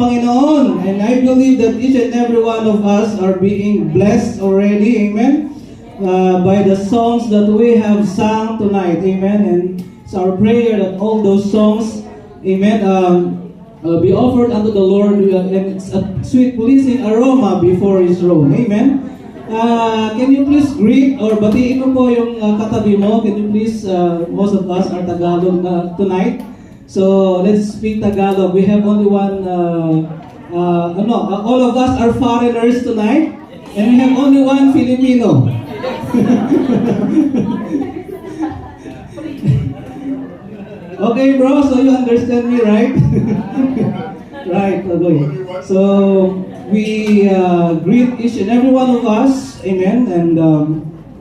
Panginoon. And I believe that each and every one of us are being blessed already, amen, by the songs that we have sung tonight, amen. And it's our prayer that all those songs, amen, be offered unto the Lord, and it's a sweet pleasing aroma before His throne, amen. Can you please greet or batiin mo po yung katabi mo? Can you please, most of us are Tagalog tonight. So let's speak Tagalog. We have only one, all of us are foreigners tonight, and we have only one Filipino. Okay, bro, so you understand me, right? Right, okay. So we greet each and every one of us, amen, and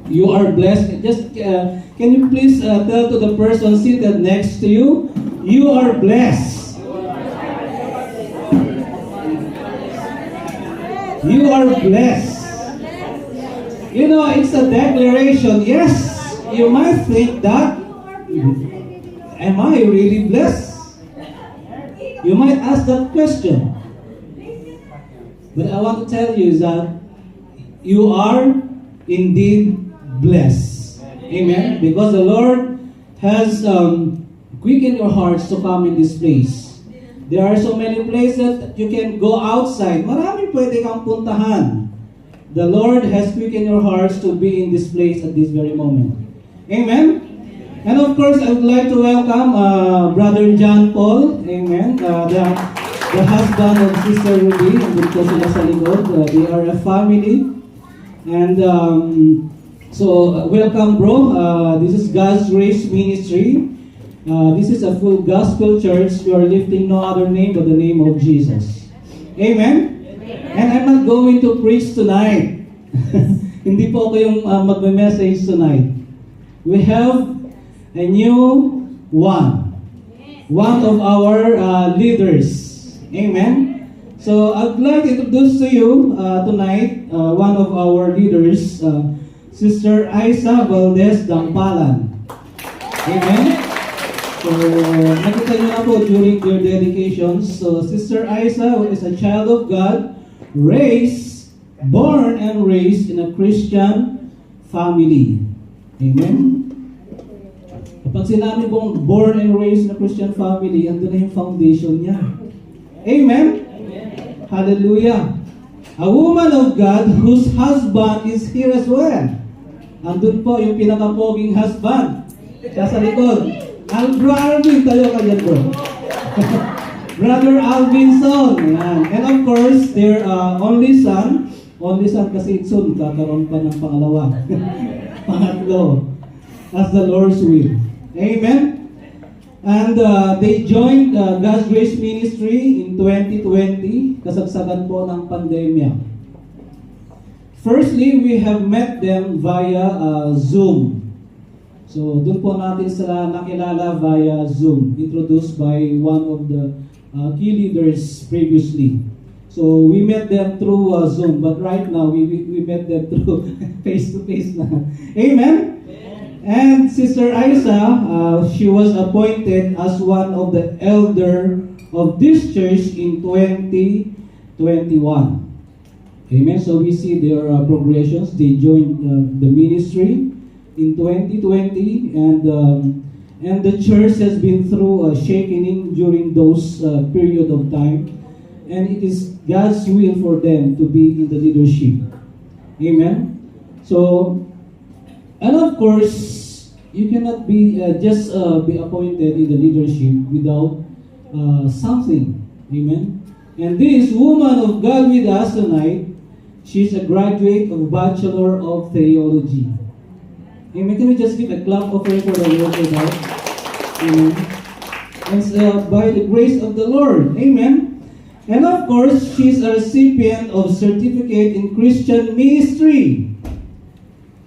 you are blessed. Just can you please tell to the person seated next to you, you are blessed. You are blessed. You know, it's a declaration. Yes, you might think that, am I really blessed? You might ask that question. But I want to tell you is that you are indeed blessed. Amen? Because the Lord has quickened your hearts to come in this place. There are so many places that you can go outside. Marami pwede kang puntahan. The Lord has quickened your hearts to be in this place at this very moment. Amen? And of course, I would like to welcome Brother John Paul. Amen? The husband of Sister Ruby. Andun po sila sa likod. They are a family. And so, welcome bro. This is God's Grace Ministry. This is a full gospel church. We are lifting no other name but the name of Jesus. Amen? And I'm not going to preach tonight. Hindi po ako yung magme-message tonight. We have a new one. One of our leaders. Amen? So, I'd like to introduce to you tonight one of our leaders, Sister Isa Valdez Dampalan. Amen? So, nakita niyo na po during your dedications. So, Sister Isa is a child of God, born and raised in a Christian family. Amen? Kapag sinabi pong born and raised in a Christian family, andun na yung foundation niya. Amen? Hallelujah. A woman of God whose husband is here as well. Andun po yung pinakapoging husband. Siya sa likod. Bro Alvin, tayo ka dyan, bro. Brother Alvinson. And of course, their only son kasi soon, kakaroon pa ng pangalawa. Pangatlo. As the Lord's will. Amen? And they joined God's Grace Ministry in 2020, kasagsagan po ng pandemya. Firstly, we have met them via Zoom. So, doon po natin sila nakilala via Zoom, introduced by one of the key leaders previously. So, we met them through Zoom, but right now, we met them through face-to-face na. Amen? And Sister Isa, she was appointed as one of the elder of this church in 2021. Amen. So we see their progressions. They joined the ministry in 2020, and the church has been through a shaking during those period of time, and it is God's will for them to be in the leadership. Amen. So. And of course, you cannot be be appointed in the leadership without something. Amen. And this woman of God with us tonight, she's a graduate of Bachelor of Theology. Amen. Can we just give a clap of her for the Lord for that? Amen. And by the grace of the Lord. Amen. And of course, she's a recipient of Certificate in Christian Ministry.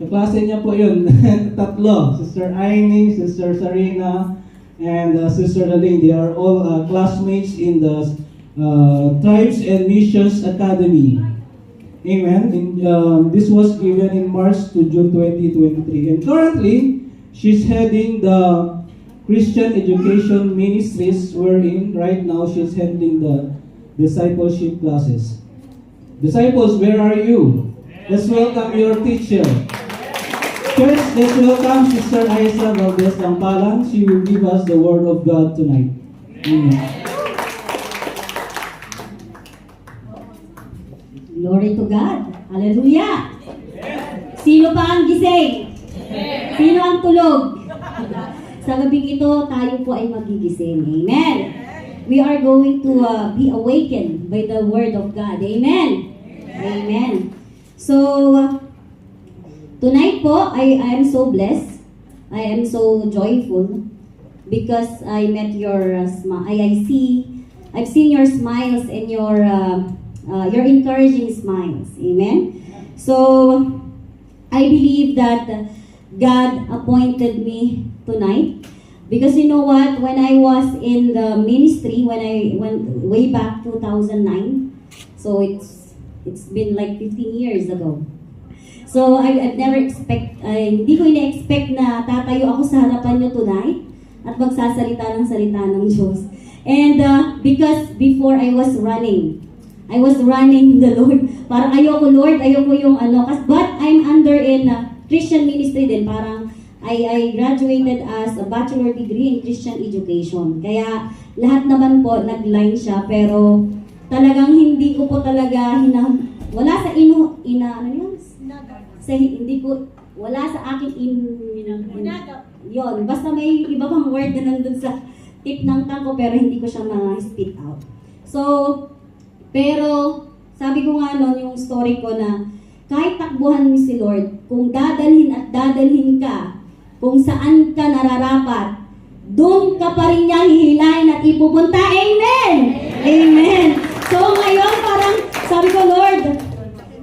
Kaklase niya po yun, tatlo. Sister Aini, Sister Sarina, and Sister Laline. They are all classmates in the Tribes and Missions Academy. Amen. This was given in March to June 2023. And currently, she's heading the Christian Education Ministries, wherein right now she's handling the discipleship classes. Disciples, where are you? Let's welcome your teacher. Church, let's welcome Sister Aisa Valdez Lampalan. She will give us the Word of God tonight. Amen. Glory to God. Hallelujah. Sino pa ang gising? Sino ang tulog? Sa gabing ito, tayo po ay magigising. Amen. We are going to be awakened by the Word of God. Amen. Amen. So, tonight po, I am so blessed. I am so joyful because I met your I've seen your smiles and your encouraging smiles. Amen. So, I believe that God appointed me tonight because you know what? When I was in the ministry, when I went way back 2009, so it's been like 15 years ago. So I've never hindi ko ina-expect na tatayo ako sa harapan nyo tonight at magsasalita ng salita ng Diyos. And because before I was running the Lord. Parang ayoko Lord, ayoko yung but I'm under in Christian ministry din. Parang I graduated as a bachelor degree in Christian education. Kaya lahat naman po nag-line siya, pero talagang hindi ko po talaga wala sa wala sa akin yon. Basta may iba pang word na nandun sa tip ng tongue ko, pero hindi ko siya ma-spit out. So, pero sabi ko nga noon yung story ko na kahit takbuhan mo si Lord, kung dadalhin at dadalhin ka, kung saan ka nararapat, doon ka pa rin niya hihilahin at ipupunta. Amen! Amen! So ngayon parang sabi ko, Lord,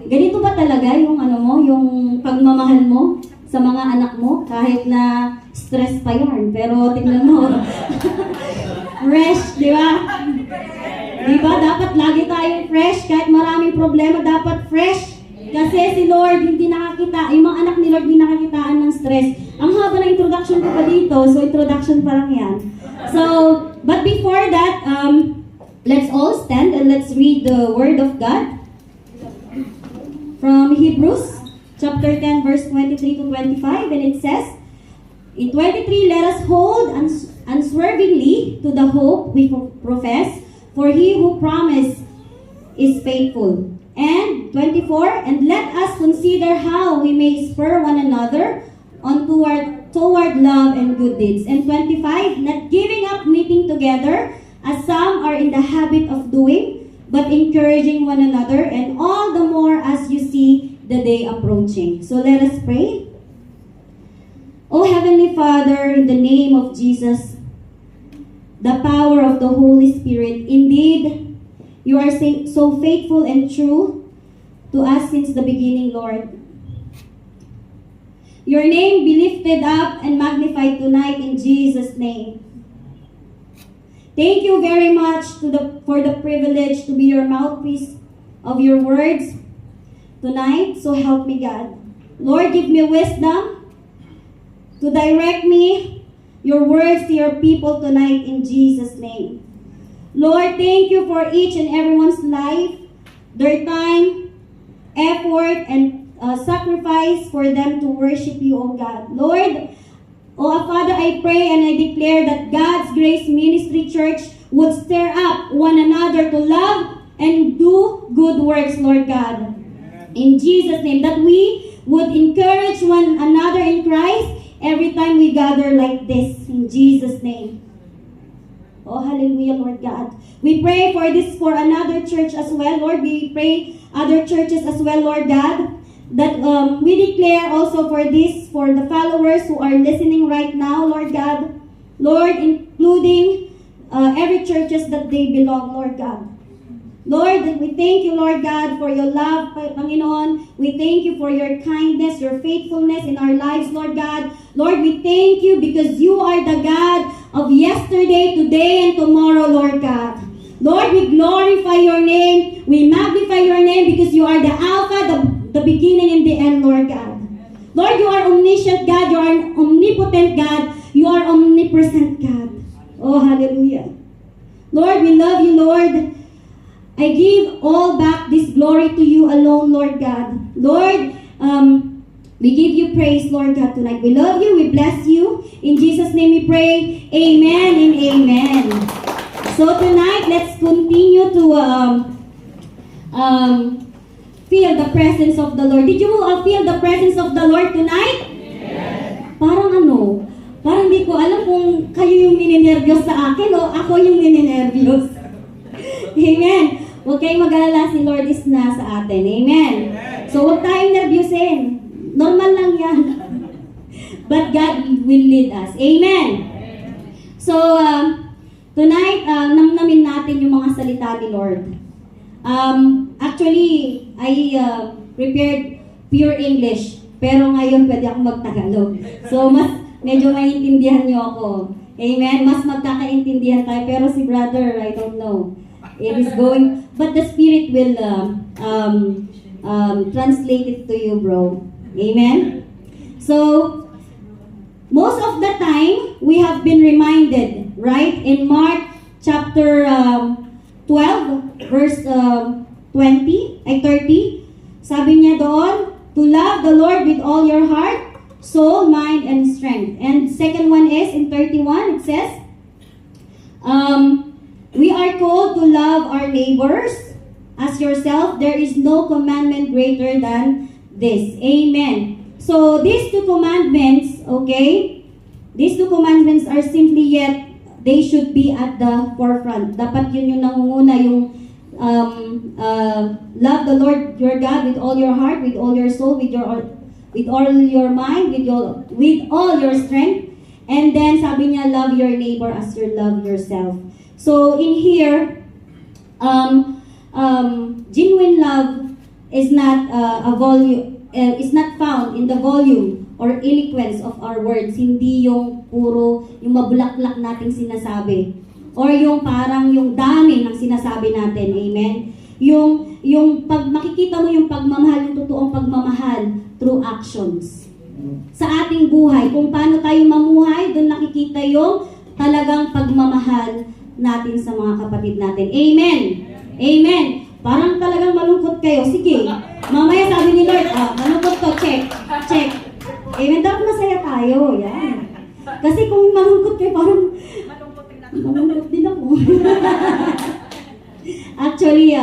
ganito ba talaga yung yung pagmamahal mo sa mga anak mo? Kahit na stress pa yun, pero tingnan mo, fresh, di ba? Di ba? Dapat lagi tayong fresh, kahit maraming problema, dapat fresh. Kasi si Lord, hindi nakakita, yung mga anak ni Lord, hindi nakakitaan ng stress. Ang haba ng introduction ko pa dito, so introduction pa lang yan. So, but before that, let's all stand and let's read the Word of God from Hebrews chapter 10, verse 23 to 25, and it says, in 23, let us hold unswervingly to the hope we profess, for he who promised is faithful. And 24, and let us consider how we may spur one another on toward love and good deeds. And 25, not giving up meeting together, as some are in the habit of doing, but encouraging one another, and all the more as you see the day approaching. So let us pray. O Heavenly Father, in the name of Jesus, the power of the Holy Spirit, indeed, you are so faithful and true to us since the beginning, Lord. Your name be lifted up and magnified tonight in Jesus' name. Thank you very much for the privilege to be your mouthpiece of your words tonight. So help me, God. Lord, give me wisdom to direct me your words to your people tonight in Jesus' name. Lord, thank you for each and everyone's life, their time, effort, and sacrifice for them to worship you, O God. Lord, Father, I pray and I declare that God's Grace Ministry Church would stir up one another to love and do good works, Lord God. In Jesus' name, that we would encourage one another in Christ every time we gather like this. In Jesus' name. Oh, hallelujah, Lord God. We pray for another church as well, Lord. We pray other churches as well, Lord God. That we declare also for the followers who are listening right now, Lord God. Lord, including every churches that they belong, Lord God. Lord, we thank you, Lord God, for your love, Panginoon. We thank you for your kindness, your faithfulness in our lives, Lord God. Lord, we thank you because you are the God of yesterday, today, and tomorrow, Lord God. Lord, we glorify your name. We magnify your name because you are the Alpha, the beginning and the end, Lord God. Lord, you are omniscient God. You are an omnipotent God. You are omnipresent God. Oh, hallelujah. Lord, we love you, Lord. I give all back this glory to you alone, Lord God. Lord, we give you praise, Lord God, tonight. We love you, we bless you. In Jesus' name we pray, amen and amen. So tonight, let's continue to feel the presence of the Lord. Did you feel the presence of the Lord tonight? Yes. Parang di ko alam kung kayo yung nininervyos sa akin o ako yung nininervyos. Amen. Huwag kayong mag-alala, si Lord is na sa atin. Amen. So huwag tayong nervyusin. Normal lang yan. But God will lead us. Amen. So, tonight, namnamin natin yung mga salita ni Lord. Actually, I prepared pure English. Pero ngayon, pwede akong magtagalog. So, medyo maintindihan niyo ako. Amen? Mas magkakaintindihan tayo. Pero si brother, I don't know. It is going, but the Spirit will translate it to you, bro. Amen? So, most of the time, we have been reminded, right? In Mark chapter 12, verse 30, sabi niya doon, to love the Lord with all your heart, soul, mind, and strength. And second one is, in 31, it says, we are called to love our neighbors as yourself. There is no commandment greater than this. Amen. So, these two commandments, okay, these two commandments are simply yet, they should be at the forefront. Dapat yun yung nangunguna, yung love the Lord your God with all your heart, with all your soul, with all your mind, with all your strength. And then, sabi niya, love your neighbor as you love yourself. So, in here, genuine love is not is not found in the volume or eloquence of our words. Hindi yung puro, yung mabulaklak nating sinasabi. Or yung parang yung dami ng sinasabi natin. Amen? Yung pag makikita mo yung pagmamahal, yung totoong pagmamahal through actions. Sa ating buhay, kung paano tayo mamuhay, doon nakikita yung talagang pagmamahal natin sa mga kapatid natin. Amen? Amen. Parang talagang malungkot kayo. Sige. Mamaya sabi ni Lord, malungkot to. Check. Amen. Dapat masaya tayo. Yan. Kasi kung malungkot kayo, parang malungkot din ako. Actually,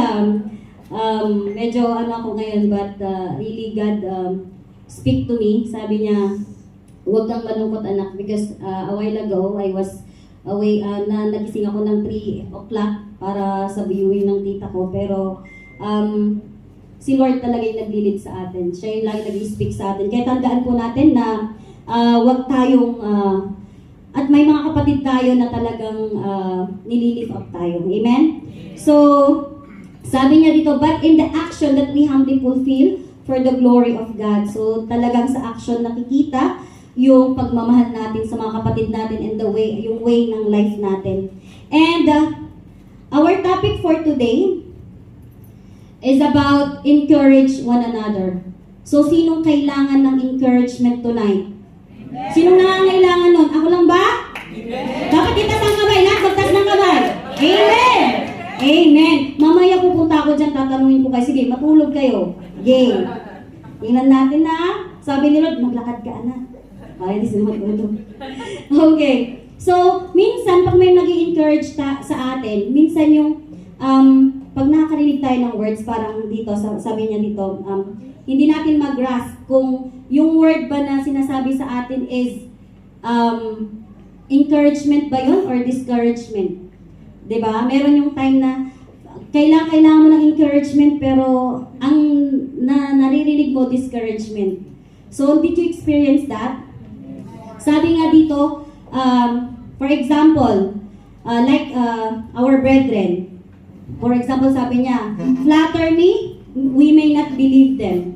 medyo ako ngayon, but really God speak to me. Sabi niya, huwag kang malungkot anak, because a while ago, I was away, nagising ako ng 3 o'clock para sa viewing ng tita ko. Pero, si Lord talaga yung naglilid sa atin. Siya yung lagi nag-speak sa atin. Kaya tandaan po natin na wag tayong, at may mga kapatid tayo na talagang nililift up tayo. Amen? So, sabi niya dito, but in the action that we humbly fulfill for the glory of God. So, talagang sa action nakikita yung pagmamahal natin sa mga kapatid natin and yung way ng life natin. And our topic for today is about encourage one another. So, sinong kailangan ng encouragement tonight? Amen. Sinong nangangailangan nun? Ako lang ba? Amen. Dapat itas ang kamay, magtas ng kamay. Amen! Amen! Mamaya pupunta ako dyan, tatanungin ko kayo. Sige, matulog kayo. Yay! Tingnan natin na. Sabi ni Lord, maglakad ka na. Para hindi sila matulog. Okay. So, minsan, pag may nag-i-encourage sa atin, minsan yung, pag nakakarinig tayo ng words, parang dito, sabi niya dito, hindi natin mag-grasp kung yung word ba na sinasabi sa atin is encouragement ba yun or discouragement? Diba? Meron yung time na kailangan mo ng encouragement pero ang naririnig mo, discouragement. So, did you experience that? Sabi nga dito, for example, like our brethren, for example, sabi niya, flatter me, we may not believe them.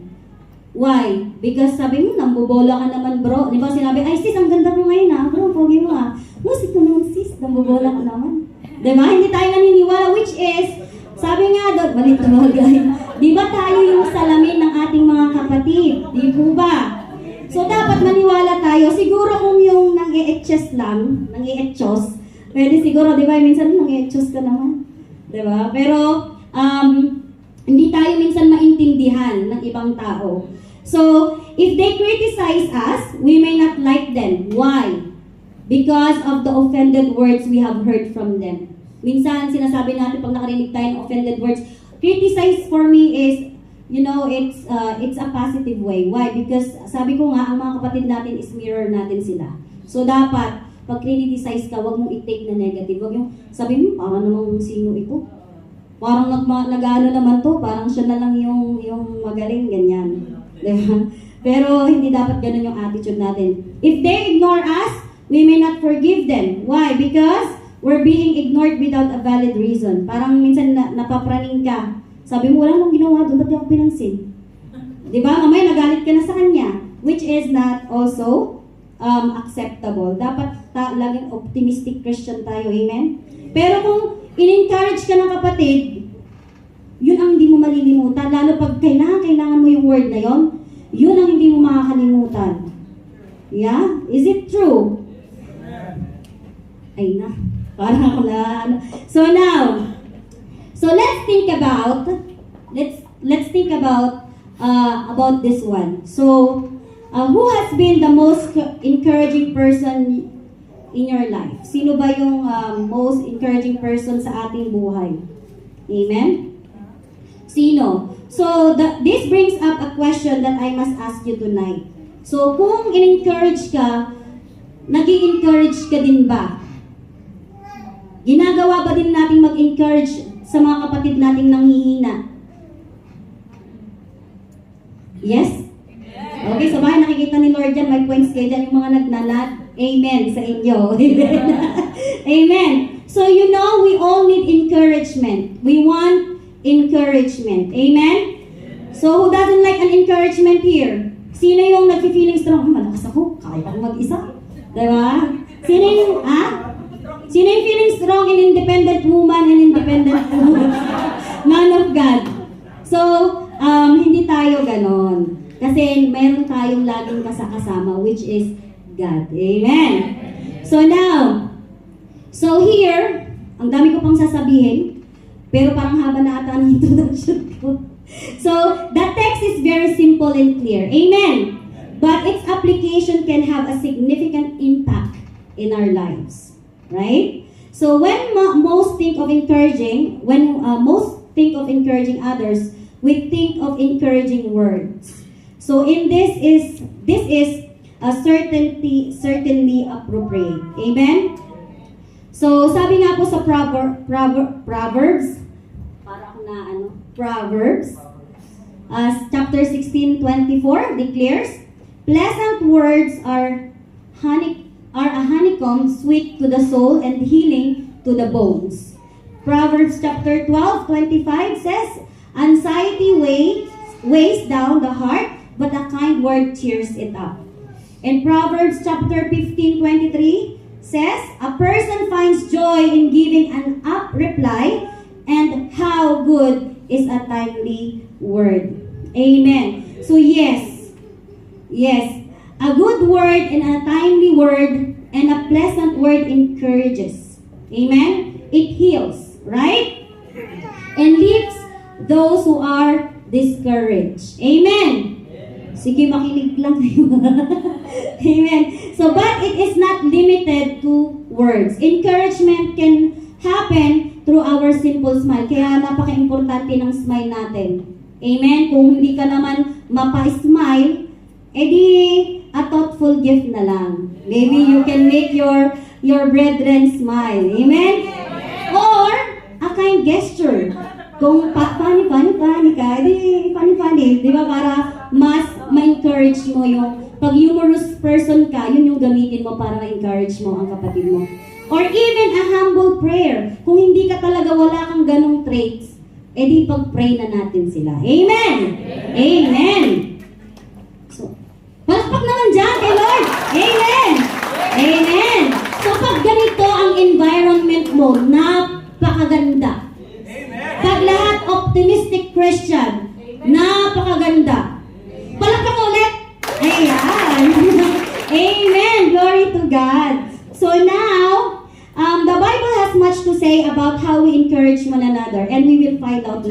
Why? Because sabi mo, nambobola ka naman bro. Di ba sinabi, ay sis, ang ganda mo ngayon ha, bro, pogi mo ha. Ito naman sis, nambobola ka naman. Di ba? Hindi tayo naniniwala, which is, sabi nga doon, balito mo guys, di ba tayo yung salamin ng ating mga kapatid? Di po ba? So, dapat maniwala tayo. Siguro kung yung nang-i-etchos lang, nang-i-etchos, pwede siguro, di ba, minsan nang-i-etchos ka naman. Di ba? Pero, hindi tayo minsan maintindihan ng ibang tao. So, if they criticize us, we may not like them. Why? Because of the offended words we have heard from them. Minsan, sinasabi natin pag nakarinig tayo ng offended words, criticize for me is, it's a positive way. Why? Because sabi ko nga, ang mga kapatid natin is mirror natin sila. So, dapat, pag criticize ka, wag mong i-take na negative. Wag yung sabi mo, parang namang sino ito? Parang nag-ano naman to, parang siya na lang yung magaling, ganyan. Diba? Pero hindi dapat ganun yung attitude natin. If they ignore us, we may not forgive them. Why? Because we're being ignored without a valid reason. Parang minsan napapraning ka. Sabi mo, wala nang ginawa doon, ba't di ako pinansin? Diba? Mamaya nagalit ka na sa kanya. Which is not also acceptable. Dapat laging optimistic Christian tayo. Amen? Pero kung in-encourage ka ng kapatid, yun ang hindi mo malilimutan. Lalo pag kailangan mo yung word na yon, yun ang hindi mo makakalimutan. Yeah? Is it true? Ay na. Parang ako na. So now, let's think about this one. So, who has been the most encouraging person in your life? Sino ba yung most encouraging person sa ating buhay? Amen? Sino? So, this brings up a question that I must ask you tonight. So, kung in-encourage ka, nag-i-encourage ka din ba? Ginagawa ba din natin mag-encourage sa mga kapatid nating nanghihina? Yes? Okay, so bakit nakikita ni Lord dyan, may points kayo dyan, yung mga nagnanad. Amen sa inyo. Amen. So, we all need encouragement. We want encouragement. Amen? So, who doesn't like an encouragement here? Sino yung nag-feeling strong? Malakas ako, kaya ko mag-isa. Diba? Sino yung feeling strong and independent woman and independent man of God? So, hindi tayo ganon. Kasi meron tayong laging kasama, which is God. Amen? So here, ang dami ko pang sasabihin, pero parang haba na ata ang introduction ko. So, the text is very simple and clear. Amen? But its application can have a significant impact in our lives. Right? So, when most think of encouraging others, we think of encouraging words. So, this is certainly appropriate. Amen? So, sabi nga po sa Proverbs, chapter 16:24 declares, pleasant words are a honeycomb, sweet to the soul and healing to the bones. Proverbs chapter 12:25 says, anxiety weighs down the heart, but a kind word cheers it up. And Proverbs chapter 15:23 says, a person finds joy in giving an apt reply, and how good is a timely word. Amen. So yes, a good word and a timely word and a pleasant word encourages. Amen. It heals, right? And lifts those who are discouraged. Amen. Sige, makinig lang kayo. Amen. So, but it is not limited to words. Encouragement can happen through our simple smile. Kaya napaka-importante ng smile natin. Amen? Kung hindi ka naman mapa-smile, edi a thoughtful gift na lang. Maybe you can make your brethren smile. Amen? Or a kind gesture. Kung funny ka, edi funny. Di ba? Para mas ma-encourage mo yung, pag humorous person ka, yun yung gamitin mo para ma-encourage mo ang kapatid mo. Or even a humble prayer. Kung hindi ka talaga, wala kang ganong traits, edi pag-pray na natin sila. Amen! Amen! So, palakpak naman dyan kay Lord! Amen! Amen! So, pag ganito ang environment mo, napakaganda. Pag lahat optimistic Christian, napakaganda. Palakpak ulit! Ayan! Amen! Glory to God! So now, the Bible has much to say about how we encourage one another, and we will find out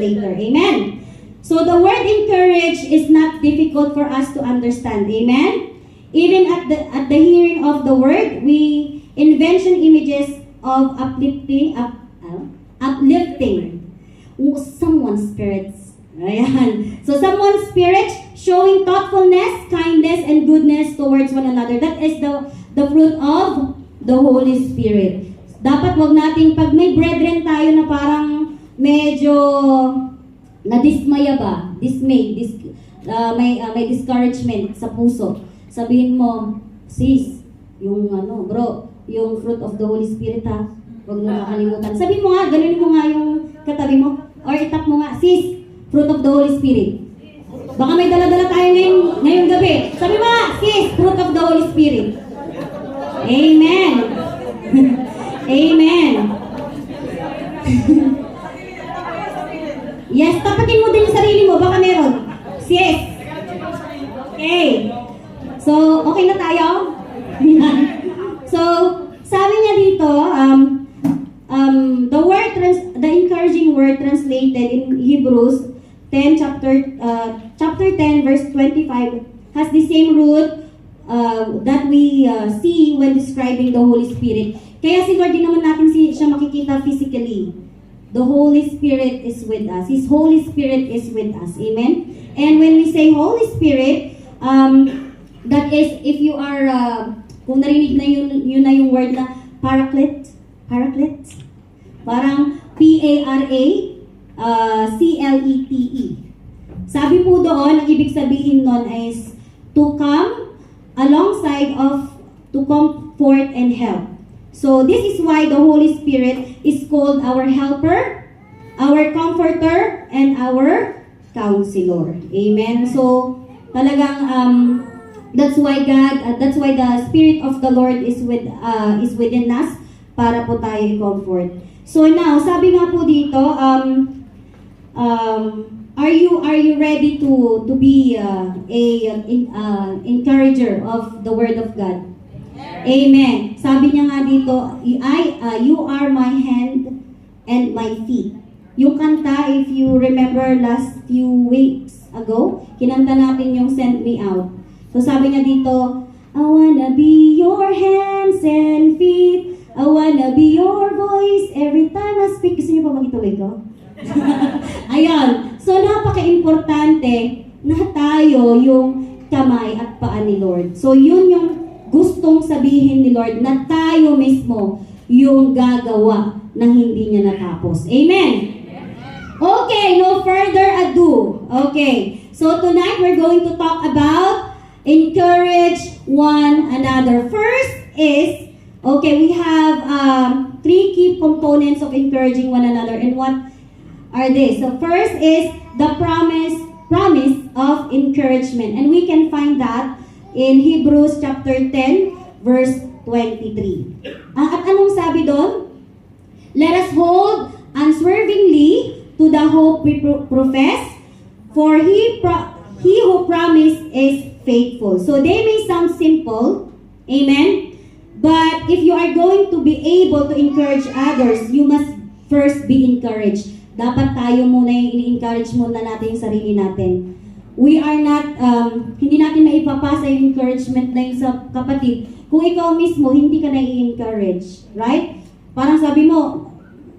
Amen. So the word encourage is not difficult for us to understand. Amen. Even at the hearing of the word, we invention images of uplifting someone's spirits. Ayan. So someone's spirit showing thoughtfulness, kindness, and goodness towards one another. That is the fruit of the Holy Spirit. Dapat wag nating pag may brethren tayo na parang medyo nadismaya ba? May discouragement sa puso. Sabihin mo, sis, yung bro, yung fruit of the Holy Spirit ha, huwag mo makalimutan. Sabihin mo nga, ganunin mo nga yung katabi mo, or itap mo nga, sis, fruit of the Holy Spirit. Baka may dala-dala tayo ngayong gabi. Sabi mo nga, sis, fruit of the Holy Spirit. Amen. Amen. Yes, tapatin mo din yung sarili mo, baka meron. Sis. Okay. So, okay na tayo? So, sabi niya dito, the encouraging word translated in Hebrews 10 chapter 10 verse 25 has the same root that we see when describing the Holy Spirit. Kaya si Lord din naman natin siya makikita physically. The Holy Spirit is with us. His Holy Spirit is with us. Amen? And when we say Holy Spirit, that is, if you are, kung narinig na yun na yung word na paraclete, parang P-A-R-A-C-L-E-T-E. Sabi po doon, ang ibig sabihin nun is to come alongside of, to comfort and help. So this is why the Holy Spirit is called our helper, our comforter, and our counselor. Amen. So talagang that's why the Spirit of the Lord is within us para po tayo i-comfort. So now, sabi nga po dito, are you ready to be encourager of the Word of God? Amen. Sabi niya nga dito, you are my hand and my feet. Yung kanta, if you remember last few weeks ago, kinanta natin yung Send Me Out. So sabi niya dito, I wanna be your hands and feet. I wanna be your voice every time I speak. Gusto niyo pa mag-ituloy ko? Ayun. So napaka-importante na tayo yung kamay at paa ni Lord. So yun yung gustong sabihin ni Lord na tayo mismo yung gagawa ng hindi niya natapos. Amen? Okay, no further ado. Okay, so tonight we're going to talk about encourage one another. First is, okay, we have 3 key components of encouraging one another. And what are they? So first is the promise of encouragement. And we can find that in Hebrews chapter 10, verse 23. At anong sabi doon? Let us hold unswervingly to the hope we profess, for he who promised is faithful. So they may sound simple, amen? But if you are going to be able to encourage others, you must first be encouraged. Dapat tayo muna yung i-encourage muna natin yung sarili natin. We are not, hindi natin maipapasa yung encouragement na yung sa kapatid kung ikaw mismo hindi ka na i-encourage. Right? Parang sabi mo,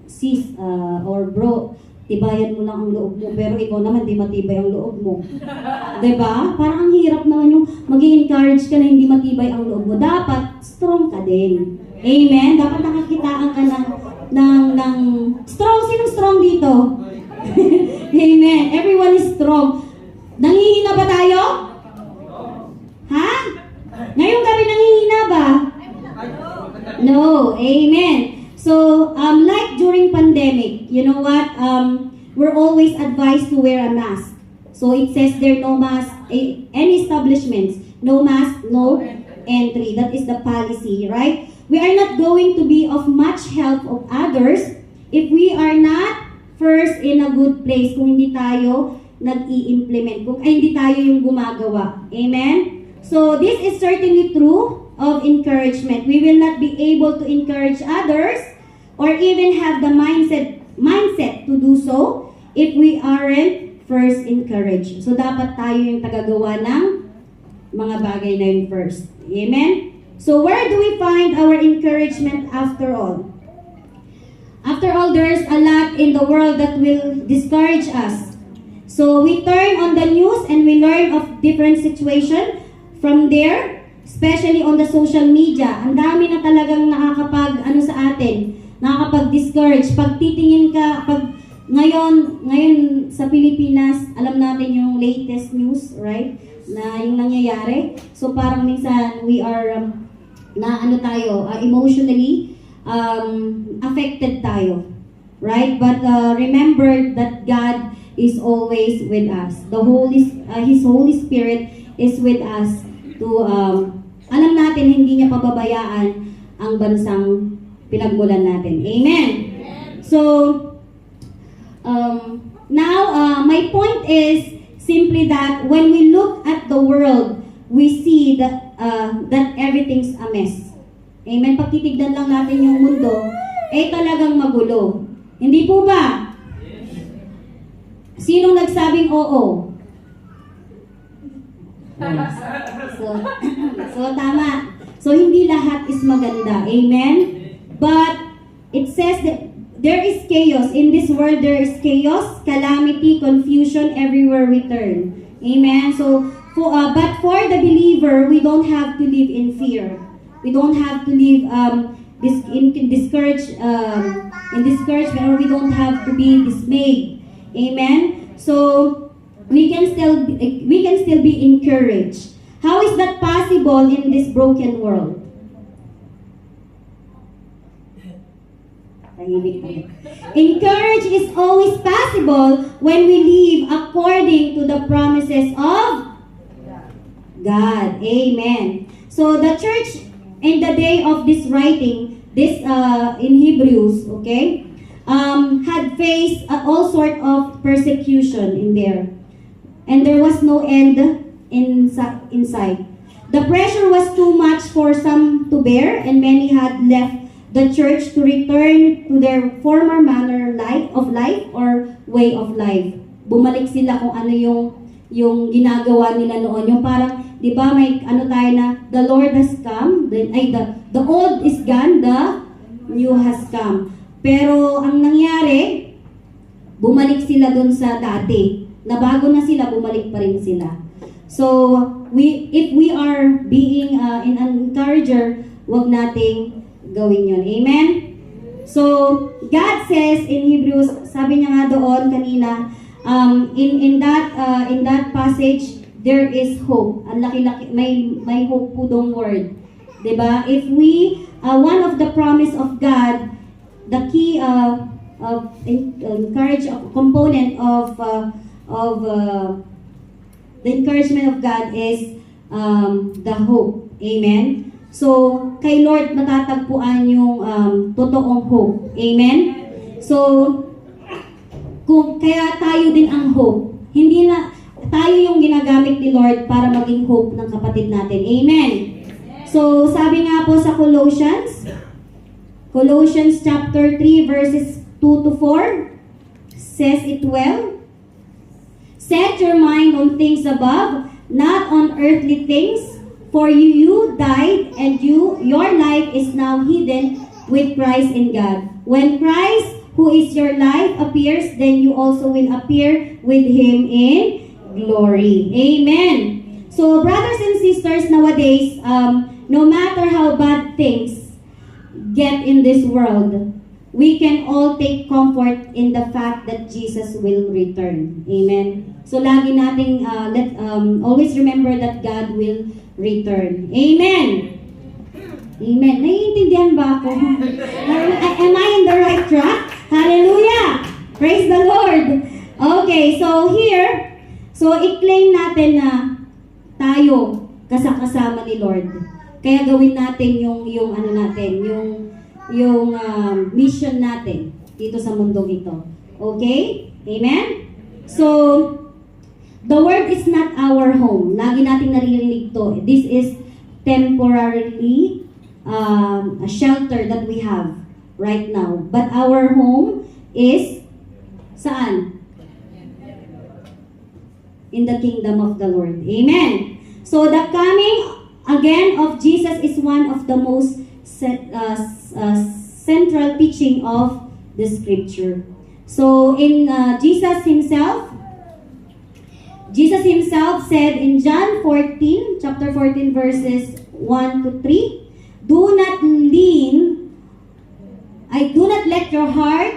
sis or bro, tibayan mo lang ang loob mo, pero ikaw naman di matibay ang loob mo. Diba? Parang ang hirap naman yung mag-i-encourage ka na hindi matibay ang loob mo. Dapat strong ka din. Amen? Dapat nakakitaan ka ng strong. Sinong strong dito? Amen. Everyone is strong. Nangihina ba tayo? Ha? Ngayong gabi nangihina ba? No. Amen. So, like during pandemic, you know what? We're always advised to wear a mask. So, it says there, no mask, any establishments, no mask, no entry. That is the policy, right? We are not going to be of much help of others if we are not first in a good place, kung hindi tayo nag-i-implement, kung hindi tayo yung gumagawa. Amen? So, this is certainly true of encouragement. We will not be able to encourage others or even have the mindset to do so if we aren't first encouraged. So dapat tayo yung tagagawa ng mga bagay na yun first. Amen? So where do we find our encouragement after all? After all, there's a lot in the world that will discourage us. So we turn on the news and we learn of different situations from there, especially on the social media. Ang dami na talagang sa atin, nakakapag-discourage. Pag titingin ka, ngayon sa Pilipinas, alam natin yung latest news, right? Na yung nangyayari. So parang minsan we are emotionally affected tayo, right? But remember that God is always with us. His Holy Spirit is with us to alam natin hindi niya pababayaan ang bansang pinagmulan natin. Amen. So now my point is simply that when we look at the world, we see that everything's a mess. Amen. Pag titignan lang natin yung mundo, talagang magulo. Hindi po ba? Sinong nagsabing oo? Yes. So tama. So hindi lahat is maganda. Amen? But it says that there is chaos. In this world, there is chaos, calamity, confusion everywhere we turn. Amen? So, but for the believer, we don't have to live in fear. We don't have to live in discouragement, or we don't have to be dismayed. Amen. So we can still be encouraged. How is that possible in this broken world? Encourage is always possible when we live according to the promises of God. Amen. So the church in the day of this writing, in Hebrews, okay, had faced all sort of persecution in there, and there was no end inside. The pressure was too much for some to bear, and many had left the church to return to their former manner of life or way of life. Bumalik sila kung ano yung ginagawa nila noon. Yung parang, di ba, may tayo na, the Lord has come, the old is gone, the new has come. Pero ang nangyari, bumalik sila dun sa dati. Nabago na sila, bumalik pa rin sila. So, if we are being an encourager, wag nating gawin yun. Amen? So, God says in Hebrews, sabi niya nga doon kanina, in that passage, there is hope. Ang laki-laki, may hope po dong word. Diba? If we, one of the promise of God, the key component of the encouragement of God is the hope. Amen? So, kay Lord matatagpuan yung totoong hope. Amen? So, kaya tayo din ang hope. Hindi na tayo yung ginagamit ni Lord para maging hope ng kapatid natin. Amen? So, sabi nga po sa Colossians chapter 3 verses 2 to 4 says it well. Set your mind on things above, not on earthly things, for you died, and your life is now hidden with Christ in God. When Christ, who is your life, appears, then you also will appear with Him in glory. Amen. So, brothers and sisters, nowadays, no matter how bad things get in this world, we can all take comfort in the fact that Jesus will return. Amen. So, lagi nating always remember that God will return. Amen. Amen. Naiintindihan ba ako? Am I in the right track? Hallelujah! Praise the Lord! Okay, so here, i-claim natin na tayo kasama ni Lord. Kaya gawin natin yung mission natin dito sa mundong ito. Okay? Amen? So, the world is not our home. Lagi nating naririnig to. This is temporarily a shelter that we have right now. But our home is saan? in the kingdom of the Lord. Amen. So the coming again of Jesus is one of the most central teaching of the scripture. So in Jesus himself said in John 14, chapter 14, verses 1 to 3, do not let your heart,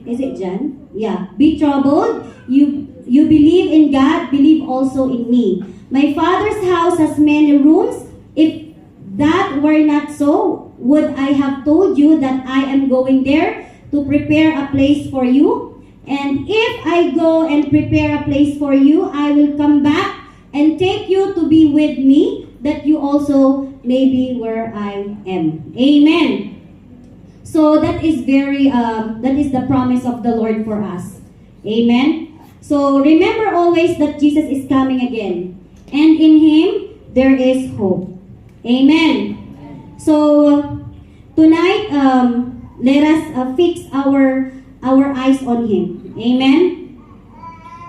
is it John? Yeah, be troubled. You believe in God, believe also in me. My Father's house has many rooms. If that were not so, would I have told you that I am going there to prepare a place for you? And if I go and prepare a place for you, I will come back and take you to be with me, that you also may be where I am. Amen. So that is the promise of the Lord for us. Amen. So remember always that Jesus is coming again. And in Him, there is hope. Amen. So tonight, let us fix our eyes on Him. Amen.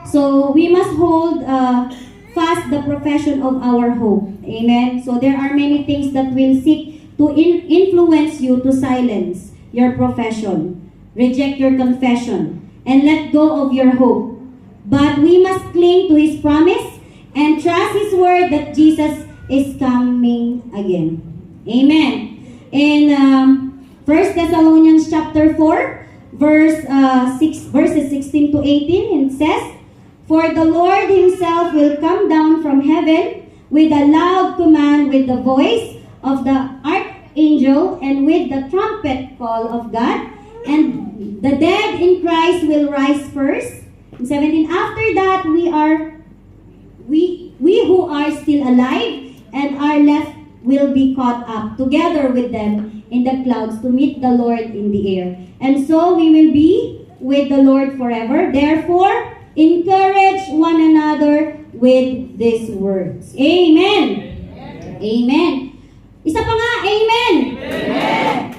So we must hold fast the profession of our hope. Amen. So there are many things that will seek to influence you to silence your profession, reject your confession, and let go of your hope. But we must cling to His promise and trust His word that Jesus is coming again. Amen. In 1 Thessalonians chapter 4, verses 16 to 18, it says, for the Lord Himself will come down from heaven with a loud command, with the voice of the archangel, and with the trumpet call of God, and the dead in Christ will rise first. 17, after that we who are still alive and are left will be caught up together with them in the clouds to meet the Lord in the air. And so we will be with the Lord forever. Therefore, encourage one another with these words. Amen. Amen. Isa pa nga, amen. Amen.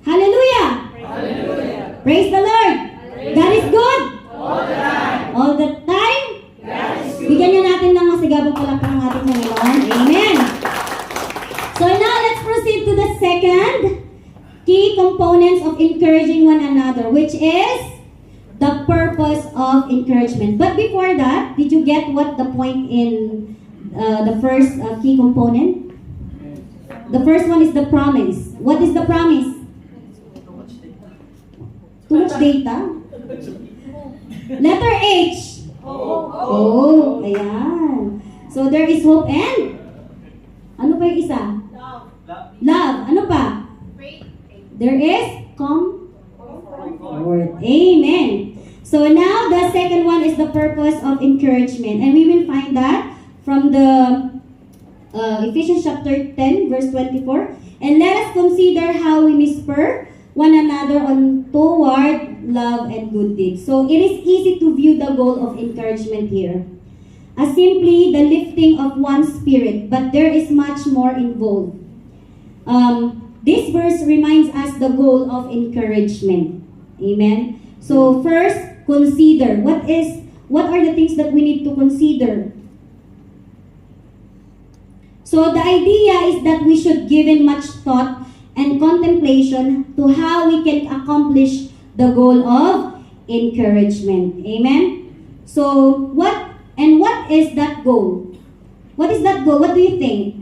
Hallelujah. Hallelujah. Praise the Lord. God is good. All the time. All the time. Bigyan niyo natin ng masigabong palakpak ang ating Panginoon. Amen. So now let's proceed to the second key components of encouraging one another, which is the purpose of encouragement. But before that, did you get what the point in the first key component? The first one is the promise. What is the promise? Too much data? Letter H. Oh, ayan. So there is hope and ano pa yung isa? Love. Ano pa? There is comfort. Amen. So now the second one is the purpose of encouragement, and we will find that from the Ephesians chapter 10 verse 24. And let us consider how we may spur one another on toward love and good deeds. So it is easy to view the goal of encouragement here as simply the lifting of one's spirit, but there is much more involved. This verse reminds us the goal of encouragement. Amen. So first, consider what are the things that we need to consider. So the idea is that we should give in much thought and contemplation to how we can accomplish the goal of encouragement. Amen? So, what is that goal? What is that goal? What do you think?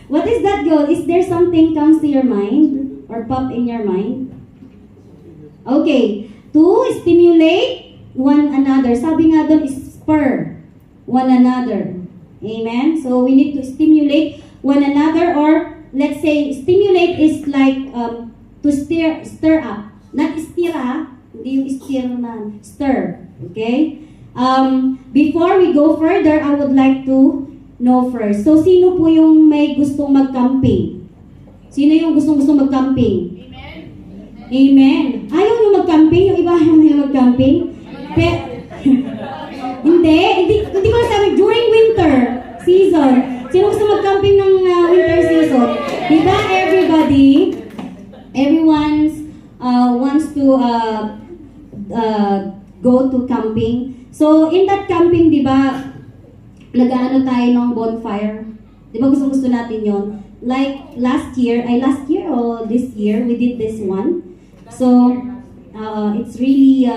What is that goal? Is there something comes to your mind or pop in your mind? Okay. To stimulate one another. Sabi nga doon is spur one another. Amen? So, we need to stimulate one another, or let's say, stimulate is like to stir up. Not stir, hindi yung stir na, stir. Okay? Before we go further, I would like to know first. So, sino po yung may gustong mag-camping? Sino yung gustong mag-camping? Amen? Amen. Ayaw nyo mag-camping? Yung iba ayaw nyo mag-camping? Hindi ko nasabi, during winter season, sino gusto mag-camping ng winter season? Diba everyone wants to go to camping. So, in that camping, di ba, nag-ano tayo ng bonfire. Di ba gusto natin yon? Like last year or this year, we did this one. So, it's really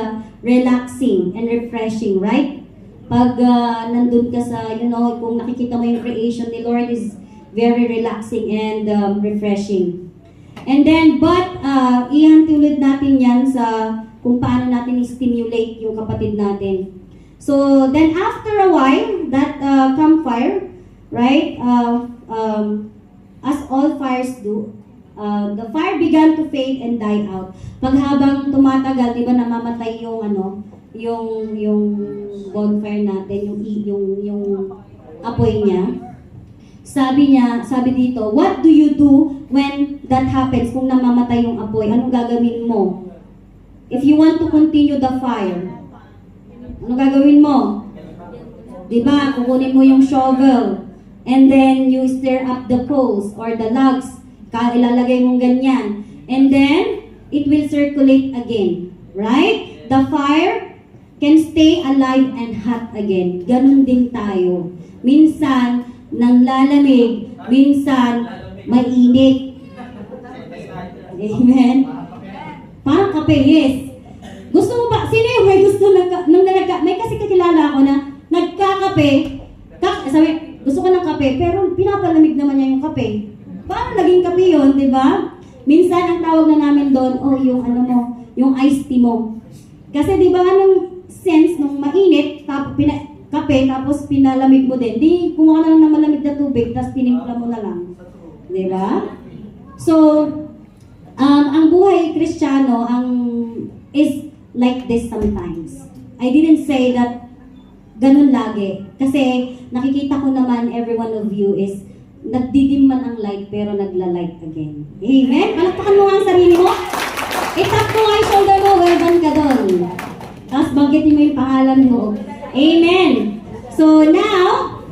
relaxing and refreshing, right? Pag nandun ka sa, kung nakikita mo yung creation ni Lord is very relaxing and refreshing. And then, but ihantulad natin yan sa kung paano natin i-stimulate yung kapatid natin. So, then after a while, that campfire, right, as all fires do, the fire began to fade and die out. Pag habang tumatagal, di ba namamatay yung yung bonfire natin, yung apoy niya. Sabi dito, what do you do when that happens? Kung namamatay yung apoy, anong gagawin mo? If you want to continue the fire, ano gagawin mo? Di ba? Kukunin mo yung shovel. And then, you stir up the coals or the logs. Ilalagay mong ganyan. And then, it will circulate again. Right? The fire can stay alive and hot again. Ganun din tayo. Minsan, nanglalamig. Minsan, mainit. Amen? Parang kape, yes. Gusto mo ba? Sino yung may gusto may kasi kakilala ako na nagkakape. Sabi, gusto ko ng kape, pero pinapalamig naman niya yung kape. Paano naging kape yun, di ba? Minsan, ang tawag na namin doon, yung iced tea mo. Kasi di ba, anong sense nung mainit, kape, tapos pinalamig mo din. Di, kumuha ka na lang ng malamig na tubig, tapos tinimpla mo na lang. Di ba? So, ang buhay Kristiyano, is like this sometimes. I didn't say that ganun lagi. Kasi nakikita ko naman every one of you is nagdidim man ang light pero nagla-light again. Amen? Palakpakan mo nga ang sarili mo. Itap mo nga yung shoulder mo. Well done ka doon. Tapos banggitin mo yung pangalan mo. Amen. So now,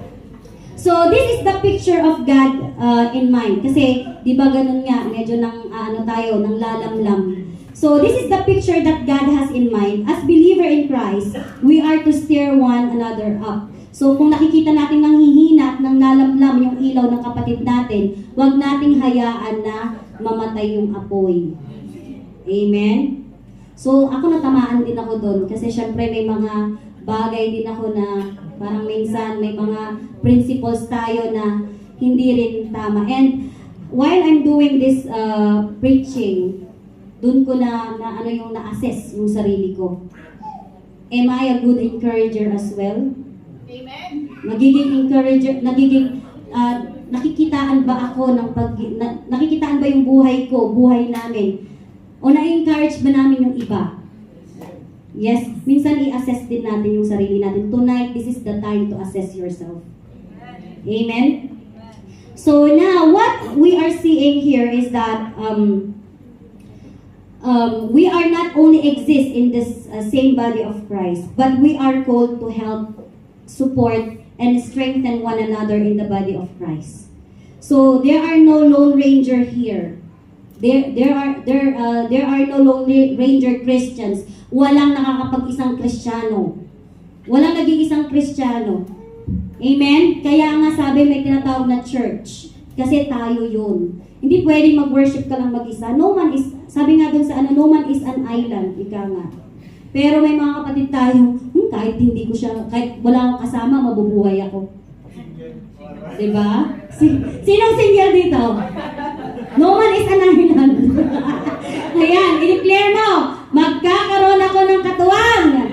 this is the picture of God in mind. Kasi, di ba ganun nga, medyo nang lalamlam. So, this is the picture that God has in mind. As believer in Christ, we are to stir one another up. So, kung nakikita natin nanghihina at nang lalamlam yung ilaw ng kapatid natin, huwag nating hayaan na mamatay yung apoy. Amen? So, ako natamaan din ako doon kasi syempre may mga bagay din ako na parang minsan may mga principles tayo na hindi rin tama. And while I'm doing this preaching, doon ko na-assess yung sarili ko. Am I a good encourager as well? Amen. Nagiging encourager, nakikitaan ba ako nakikitaan ba yung buhay ko, buhay namin? O na-encourage ba namin yung iba? Yes, minsan i-assess din natin yung sarili natin. Tonight, this is the time to assess yourself. Amen? So now, what we are seeing here is that we are not only exist in this same body of Christ, but we are called to help, support, and strengthen one another in the body of Christ. So there are no lone ranger here. There are no lone ranger Christians. Walang nakakapag-isang Kristiyano. Walang naging-isang Kristiyano. Amen? Kaya nga sabi may tinatawag na church. Kasi tayo yun. Hindi pwedeng mag-worship ka lang mag-isa. Sabi nga dun sa no man is an island. Ika nga. Pero may mga kapatid tayo, kahit kahit wala akong kasama, mabubuhay ako. Diba? Sinong single dito? No man is an island. Ayan, i-declare mo, magkakaroon ako ng katuwang.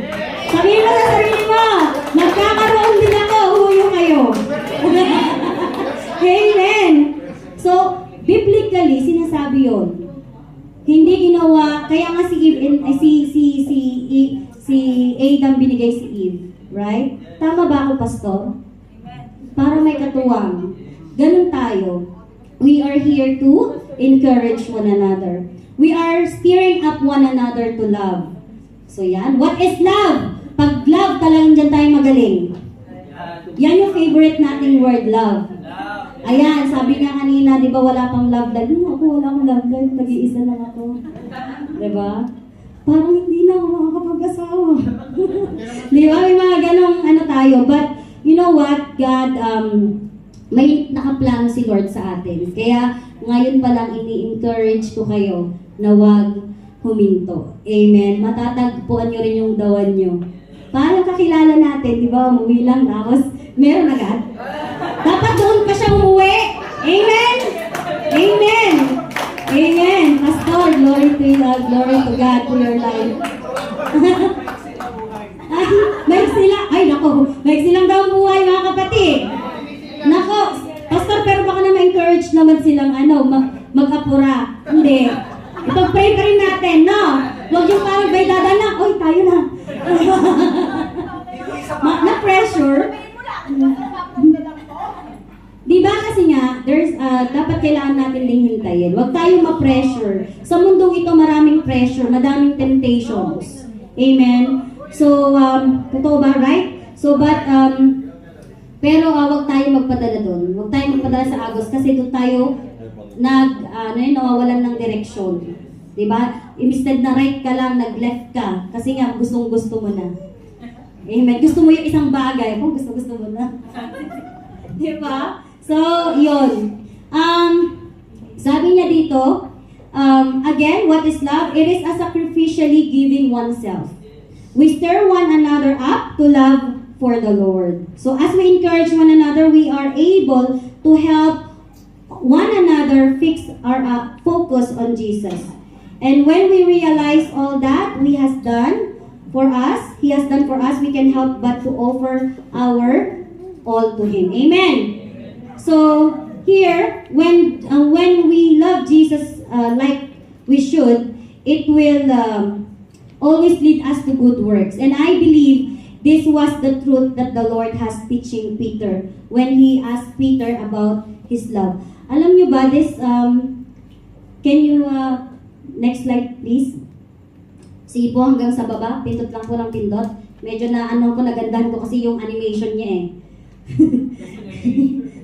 Sabihin mo sa sarili mo, magkakaroon din ako, huyo kayo. Amen. So, biblically, sinasabi yon. Hindi ginawa, kaya nga si Adam binigay si Eve, right? Tama ba ako, Pastor? Para may katuwang. Ganun tayo. We are here to encourage one another. We are stirring up one another to love. So yan. What is love? Pag love, talagang dyan tayo magaling. Yan yung favorite nating word, love. Ayan, sabi nga kanina, di ba wala pang love life? Ako wala akong love life, nag-iisa lang ako. Di ba? Parang hindi na ako makakapag mag-asawa. Di ba? May mga ganong ano tayo. But, you know what? God, may nakaplano si Lord sa atin. Kaya, ngayon pa lang ini-encourage ko kayo na wag huminto. Amen. Matatagpuan nyo rin yung dawan nyo. Paano kakilala natin? Di ba? Umuwi lang, tapos meron agad. Dapat doon pa siya umuwi. Amen! Amen! Amen! Pastor, glory to God, to your life. Ay, nako, may silang daw buhay mga kapatid. Nako, Pastor, pero baka na ma-encourage naman silang mag-apura. Hindi. Ipag-pray pa rin natin, no? Huwag yung parang bay dadala. Oy, tayo na. Na-pressure. Diba kasi nga, dapat kailangan natin ding hintayin. Huwag tayong ma-pressure. Sa mundong ito, maraming pressure, madaming temptations. Amen? So, totoo ba, right? So, but, pero huwag tayong magpadala doon. Huwag tayong magpadala sa Agos kasi doon tayo nawawalan ng direksyon. Diba? Instead na right ka lang, nag-left ka. Kasi nga, gustong-gusto mo na. Amen? Gusto mo yung isang bagay. Kung gusto-gusto mo na. Diba? So, yun. Sabi niya dito, again, what is love? It is a sacrificially giving oneself. We stir one another up to love for the Lord. So, as we encourage one another, we are able to help one another fix our focus on Jesus. And when we realize all that He has done for us, we can help but to offer our all to Him. Amen. So here, when we love Jesus like we should, it will always lead us to good works. And I believe this was the truth that the Lord has teaching Peter when He asked Peter about His love. Alam niyo ba this? Can you next slide please? Sige po hanggang sa baba, pindot lang po ng pindot. Medyo nagandahan ko kasi yung animation niya eh.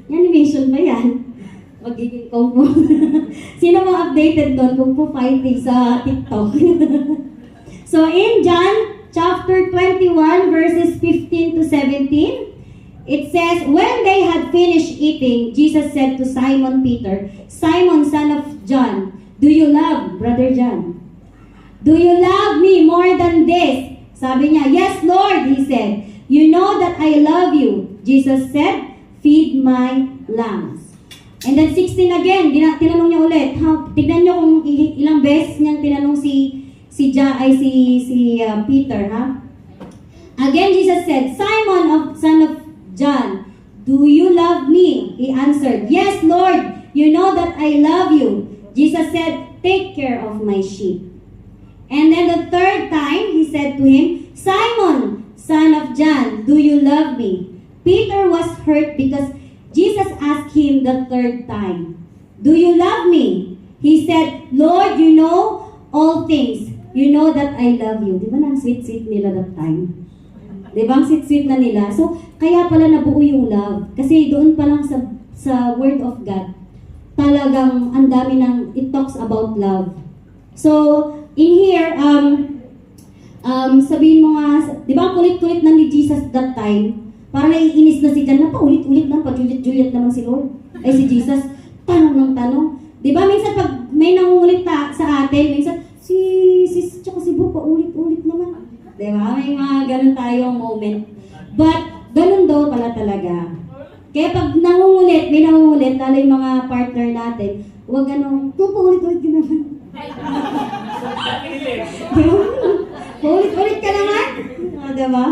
Animation ba yan? Magiging kung po. Sino mo updated doon kung po fighting sa TikTok? So in John chapter 21 verses 15 to 17, it says, when they had finished eating, Jesus said to Simon Peter, Simon, son of John, do you love Brother John? Do you love me more than this? Sabi niya, yes, Lord, he said. You know that I love you. Jesus said, feed my lambs. And then 16 again, tinanong niya ulit. Tignan niyo kung ilang beses niyang tinanong si Peter, ha? Again, Jesus said, Simon, son of John, do you love me? He answered, yes, Lord, you know that I love you. Jesus said, take care of my sheep. And then the third time, he said to him, Simon, son of John, do you love me? Peter was hurt because Jesus asked him the third time, do you love me? He said, Lord, you know all things. You know that I love you. Di ba nang sweet-sweet nila that time? Di ba ang sweet-sweet na nila? So, kaya pala nabuo yung love. Kasi doon pa lang sa Word of God, talagang ang dami ng it talks about love. So, in here, sabihin mo nga, di ba kulit-kulit na ni Jesus that time? Parang naiinis na si John, napaulit-ulit na, pa-Juliet naman si Lord. Ay si Jesus, tanong ng tanong. Di ba minsan pag may nangungulit sa atin, minsan, sis, tsaka si Bro, paulit-ulit naman. Di ba? May mga ganun tayong moment. But, ganun daw pala talaga. Kaya pag nangungulit, may nangungulit, lalo yung mga partner natin, huwag ganun, paulit-ulit ka naman. Paulit-ulit ka naman. Diba?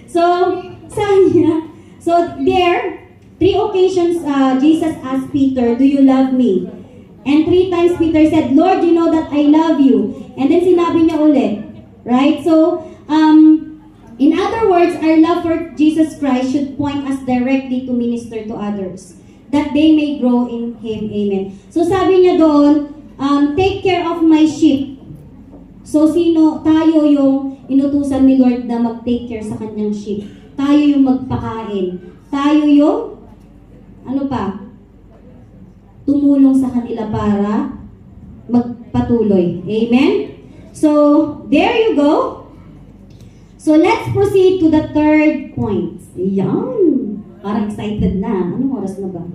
So, there, 3 occasions, Jesus asked Peter, do you love me? And 3 times Peter said, Lord, you know that I love you. And then sinabi niya ulit. Right? So, in other words, our love for Jesus Christ should point us directly to minister to others, that they may grow in Him. Amen. So, sabi niya doon, take care of my sheep. So, tayo yung inutusan ni Lord na mag-take care sa kanyang sheep. Tayo yung magpakain. Tayo yung, tumulong sa kanila para magpatuloy. Amen? So, there you go. So let's proceed to the third point. Yan. Parang excited na. Anong oras na ba?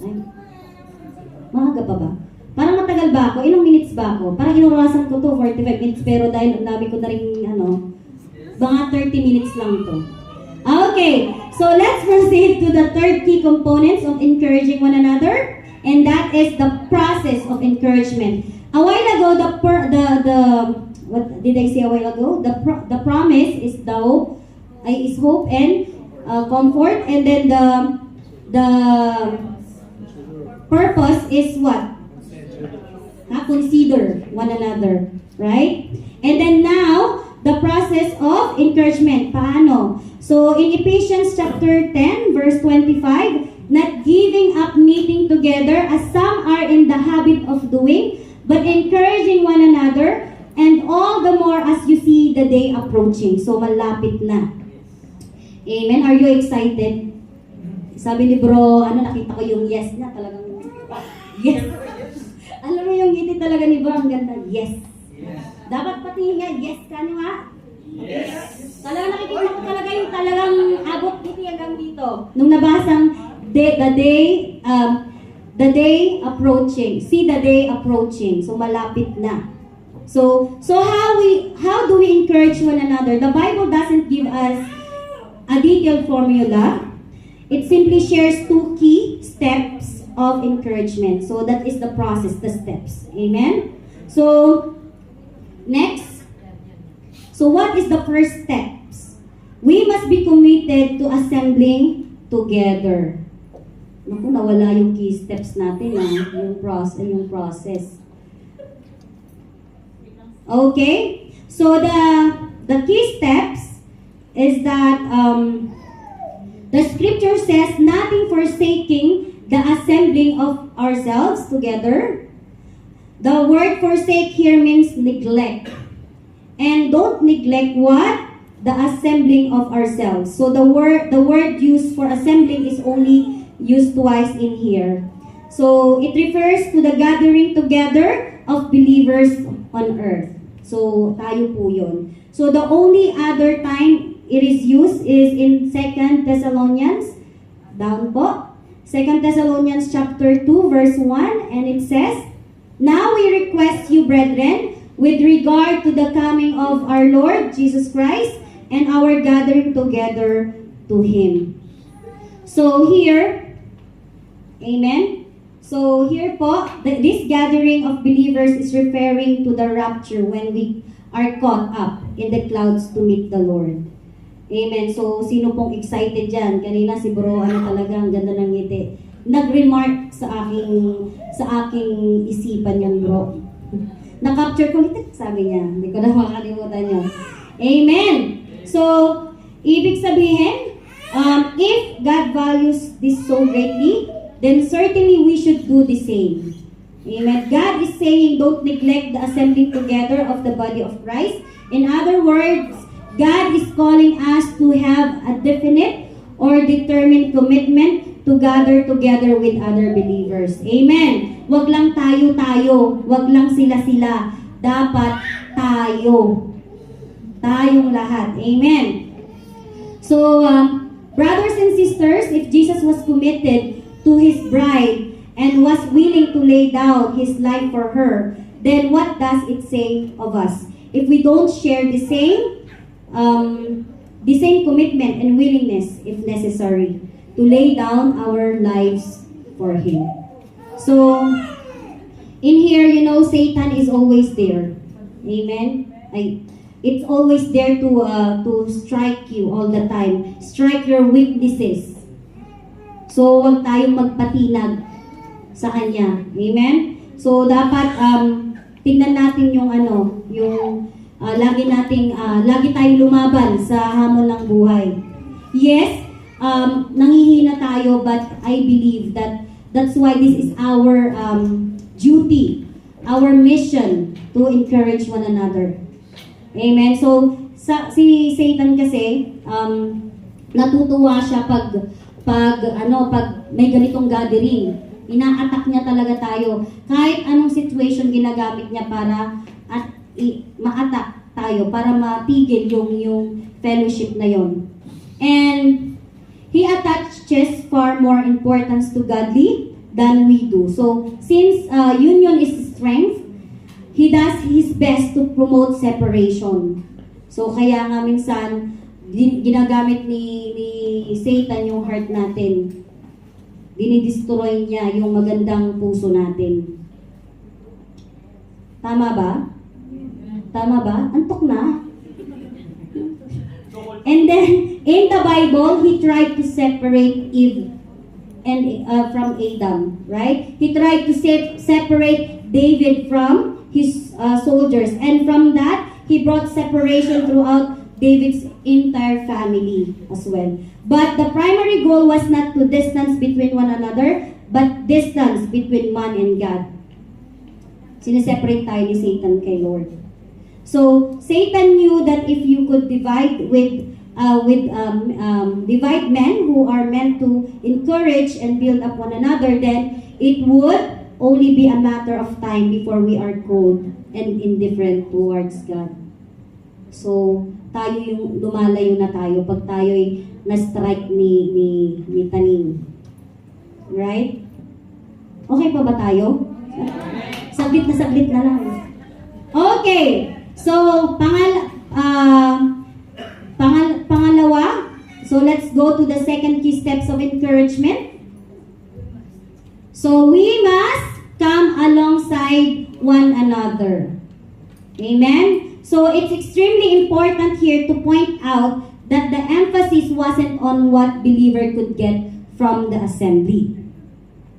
Ay. Maaga pa ba? Parang matagal ba ako? Ilang minutes ba ako? Parang inurasan ko to 45 minutes pero dahil ang dami ko na rin mga 30 minutes lang to. Okay, so let's proceed to the third key components of encouraging one another, and that is the process of encouragement. A while ago, what did I say a while ago? The promise is hope and comfort, and then the purpose is what? Consider one another, right? And then now, the process of encouragement. Paano? So, in Ephesians chapter 10, verse 25, not giving up meeting together as some are in the habit of doing, but encouraging one another, and all the more as you see the day approaching. So, malapit na. Amen? Are you excited? Sabi ni bro, nakita ko yung yes na talagang, yes. Alam mo yung ngiti talaga ni bro, ang ganda, yes. Dapat pati nga, yes ka nyo ha? Yes. Talagang nakikita ko talaga yung talagang abot ngiti hanggang dito. Nung nabasang the day approaching. See the day approaching. So malapit na. So how do we encourage one another? The Bible doesn't give us a detailed formula. It simply shares two key steps of encouragement. So that is the process, the steps. Amen? So next, so what is the first steps? We must be committed to assembling together. Naku, nawala yung key steps natin, yung process. Okay? So the key steps is that the scripture says, nothing forsaking the assembling of ourselves together. The word forsake here means neglect. And don't neglect what? The assembling of ourselves. So the word used for assembling is only used twice in here. So it refers to the gathering together of believers on earth. So tayo po yun. So the only other time it is used is in 2 Thessalonians. Down po. 2 Thessalonians chapter 2 verse 1, and it says, now we request you, brethren, with regard to the coming of our Lord Jesus Christ and our gathering together to Him. So here, amen? So here po, this gathering of believers is referring to the rapture when we are caught up in the clouds to meet the Lord. Amen. So sino pong excited dyan? Kanina si bro, talaga, ang ganda ng ngiti. Nag-remark sa aking isipan yan, bro. Na-capture ko ulit, sabi niya. Hindi ko na makalimutan yun. Amen! So, ibig sabihin, if God values this so greatly, then certainly we should do the same. Amen. God is saying, don't neglect the assembling together of the body of Christ. In other words, God is calling us to have a definite or determined commitment to gather together with other believers. Amen. Wag lang tayo-tayo. Wag lang sila-sila. Dapat tayo. Tayong lahat. Amen. So, brothers and sisters, if Jesus was committed to His bride and was willing to lay down His life for her, then what does it say of us? If we don't share the same commitment and willingness, if necessary, to lay down our lives for Him. So, in here, Satan is always there. Amen? It's always there to strike you all the time. Strike your weaknesses. So, huwag tayong magpatinag sa Kanya. Amen? So, dapat tingnan natin lagi tayong lumaban sa hamon ng buhay. Yes, nangihina tayo, but I believe that's why this is our duty, our mission to encourage one another. Amen. So si Satan kasi natutuwa siya pag may ganitong gathering. Ina-attack niya talaga tayo. Kahit anong situation ginagamit niya para ma-attack tayo para matigil yung fellowship na yon. And he attaches far more importance to godly than we do. So, since union is strength, he does his best to promote separation. So, kaya nga minsan, ginagamit ni Satan yung heart natin. Dinidestroy niya yung magandang puso natin. Tama ba? Tama ba? Antok na. And then, in the Bible, he tried to separate Eve and from Adam, right? He tried to separate David from his soldiers. And from that, he brought separation throughout David's entire family as well. But the primary goal was not to distance between one another, but distance between man and God. Sineseparate tayo ni Satan kay Lord. So, Satan knew that if you could divide divide men who are meant to encourage and build up one another, then it would only be a matter of time before we are cold and indifferent towards God. So, tayo yung lumalayo na tayo pag tayo'y na-strike ni tanim. Right? Okay pa ba tayo? Saglit na lang. Okay. So, pangalawa. So, let's go to the second key steps of encouragement. So, we must come alongside one another. Amen? So, it's extremely important here to point out that the emphasis wasn't on what believer could get from the assembly.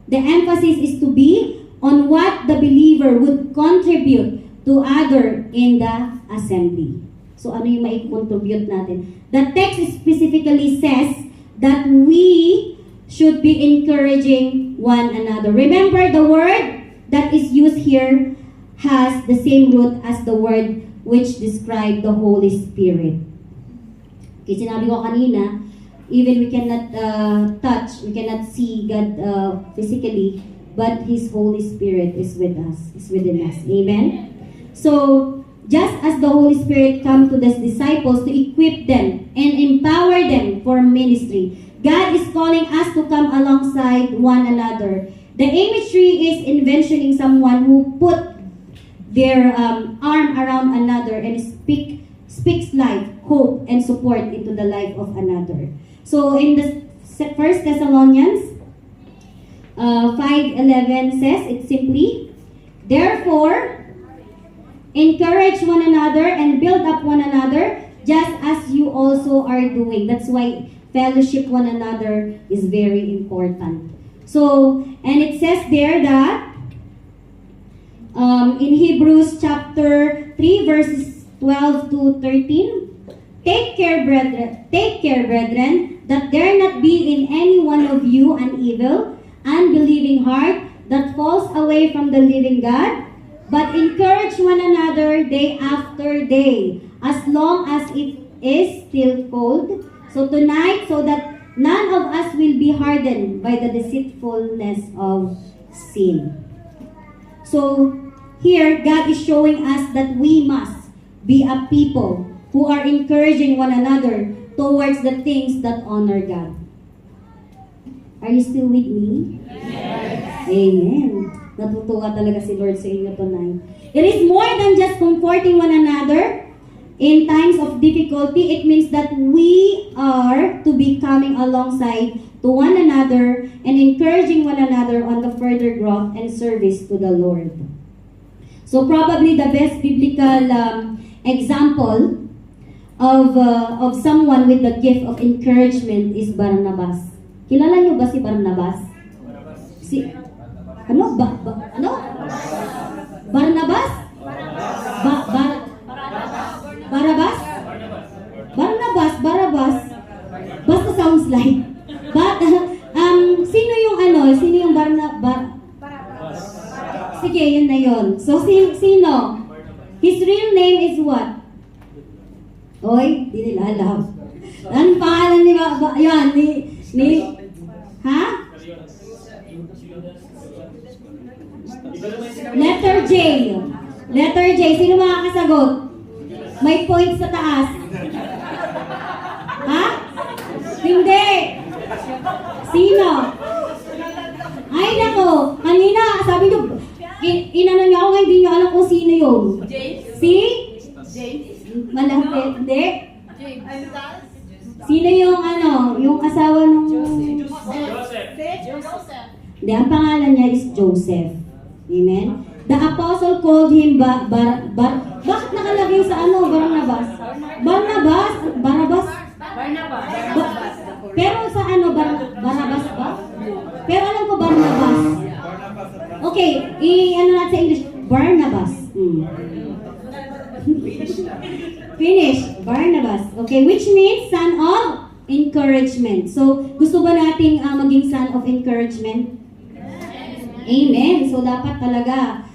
The emphasis is to be on what the believer would contribute to other in the assembly. So, ano yung mai-contribute natin? The text specifically says that we should be encouraging one another. Remember, the word that is used here has the same root as the word which describe the Holy Spirit. Okay, sinabi ko kanina, even we cannot touch, we cannot see God physically, but His Holy Spirit is with us, is within us. Amen? So, just as the Holy Spirit come to these disciples to equip them and empower them for ministry, God is calling us to come alongside one another. The imagery is envisioning someone who put their arm around another and speaks life, hope, and support into the life of another. So in the 1 Thessalonians 5:11 says, it simply, therefore, encourage one another and build up one another, just as you also are doing. That's why fellowship one another is very important. So, and it says there that in Hebrews chapter 3 verses 12 to 13, take care, brethren, that there not be in any one of you an evil, unbelieving heart that falls away from the living God, but encourage one another day after day, as long as it is still cold. So tonight, so that none of us will be hardened by the deceitfulness of sin. So here, God is showing us that we must be a people who are encouraging one another towards the things that honor God. Are you still with me? Yes. Amen. Natutuwa talaga si Lord sa inyo tonight. It is more than just comforting one another in times of difficulty. It means that we are to be coming alongside to one another and encouraging one another on the further growth and service to the Lord. So probably the best biblical example of someone with the gift of encouragement is Barnabas. Kilala niyo ba si Barnabas? Ano? Barnabas? Barnabas? Basta sounds like. But, sino yung Sige, yun na yun. So, sino? His real name is what? Oy, di nila alam. Anong pangalan ni yan? Ha? Letter J. Sino makakasagot? May points sa taas. Ha? Hindi. Sino? Ay, nako. Kanina, sabi nyo, inano niyo ako, hindi nyo alam kung sino yun. Si? Malapit. Hindi. Sino yung yung asawa ng... Hindi, ang pangalan niya is Joseph. Amen? The apostle called him bakit nakalagay sa Barnabas? Barnabas? Pero sa Barnabas ba? Pero alam ko Barnabas. Okay, natin sa English, Barnabas. Finish, Barnabas. Okay, which means son of encouragement. So, gusto ba nating maging son of encouragement? Amen. So, dapat talaga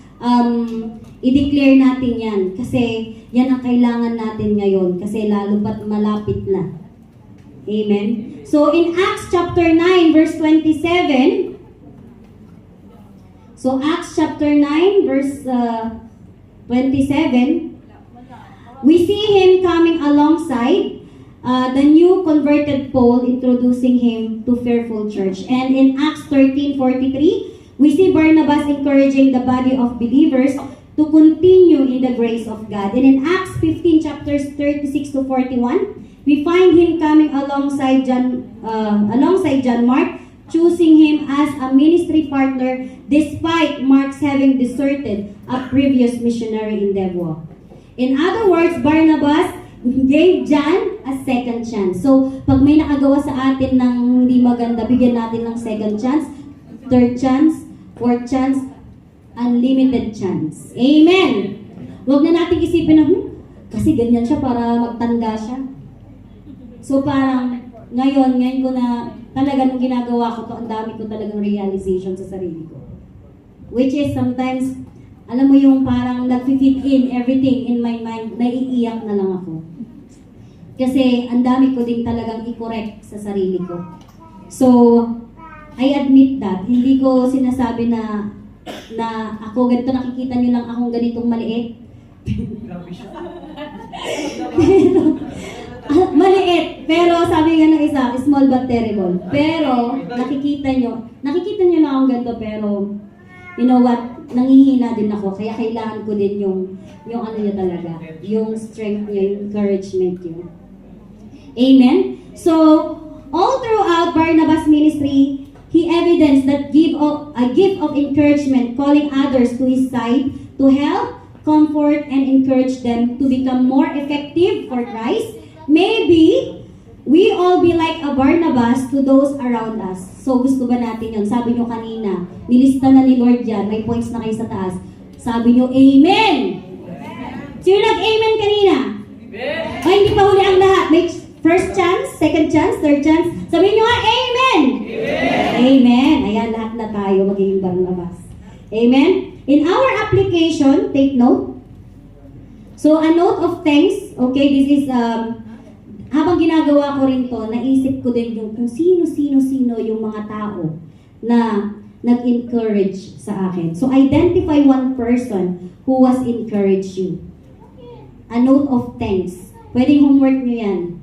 i-declare natin yan. Kasi yan ang kailangan natin ngayon. Kasi lalo pat malapit na. Amen. So, in Acts chapter 9, verse 27, so Acts chapter 9, verse 27, we see him coming alongside the new converted Paul, introducing him to Fairfield Church. And in Acts 13:43, we see Barnabas encouraging the body of believers to continue in the grace of God. And in Acts 15, chapters 36 to 41, we find him coming alongside John Mark, choosing him as a ministry partner despite Mark's having deserted a previous missionary endeavor. In other words, Barnabas gave John a second chance. So, pag may nakagawa sa atin ng hindi maganda, bigyan natin ng second chance, third chance, fourth chance, unlimited chance. Amen! Huwag na natin isipin na, kasi ganyan siya para magtanda siya. So parang, ngayon ko na talaga nung ginagawa ko to, ang dami ko talagang realization sa sarili ko. Which is sometimes, alam mo yung parang nag-fit in everything in my mind, naiiyak na lang ako. Kasi ang dami ko din talagang i-correct sa sarili ko. So, I admit that. Hindi ko sinasabi na ako ganito, nakikita niyo lang akong ganitong maliit. Maliit, pero sabi nga ng isa, small but terrible. Pero nakikita niyo lang akong ganito, pero you know what, nangihina din ako, kaya kailangan ko din yung niya talaga, yung strength niya, yung encouragement niya. Amen? So, all throughout Barnabas' ministry, he evidenced that a gift of encouragement, calling others to his side to help, comfort, and encourage them to become more effective for Christ. Maybe we all be like a Barnabas to those around us. So gusto ba natin yun? Sabi nyo kanina, nilista na ni Lord yan, may points na kayo sa taas. Sabi nyo, Amen! Sino nag-Amen kanina? Ay, hindi pa huli ang lahat. May first chance, second chance, third chance. Sabi nyo nga, Amen! Amen! Ayan, lahat na tayo magiging Barnabas. Amen? In our application, take note. So, a note of thanks. Okay, this is, habang ginagawa ko rin to, naisip ko din yung kung sino yung mga tao na nag-encourage sa akin. So, identify one person who was encouraged you. A note of thanks. Pwedeng homework nyo yan.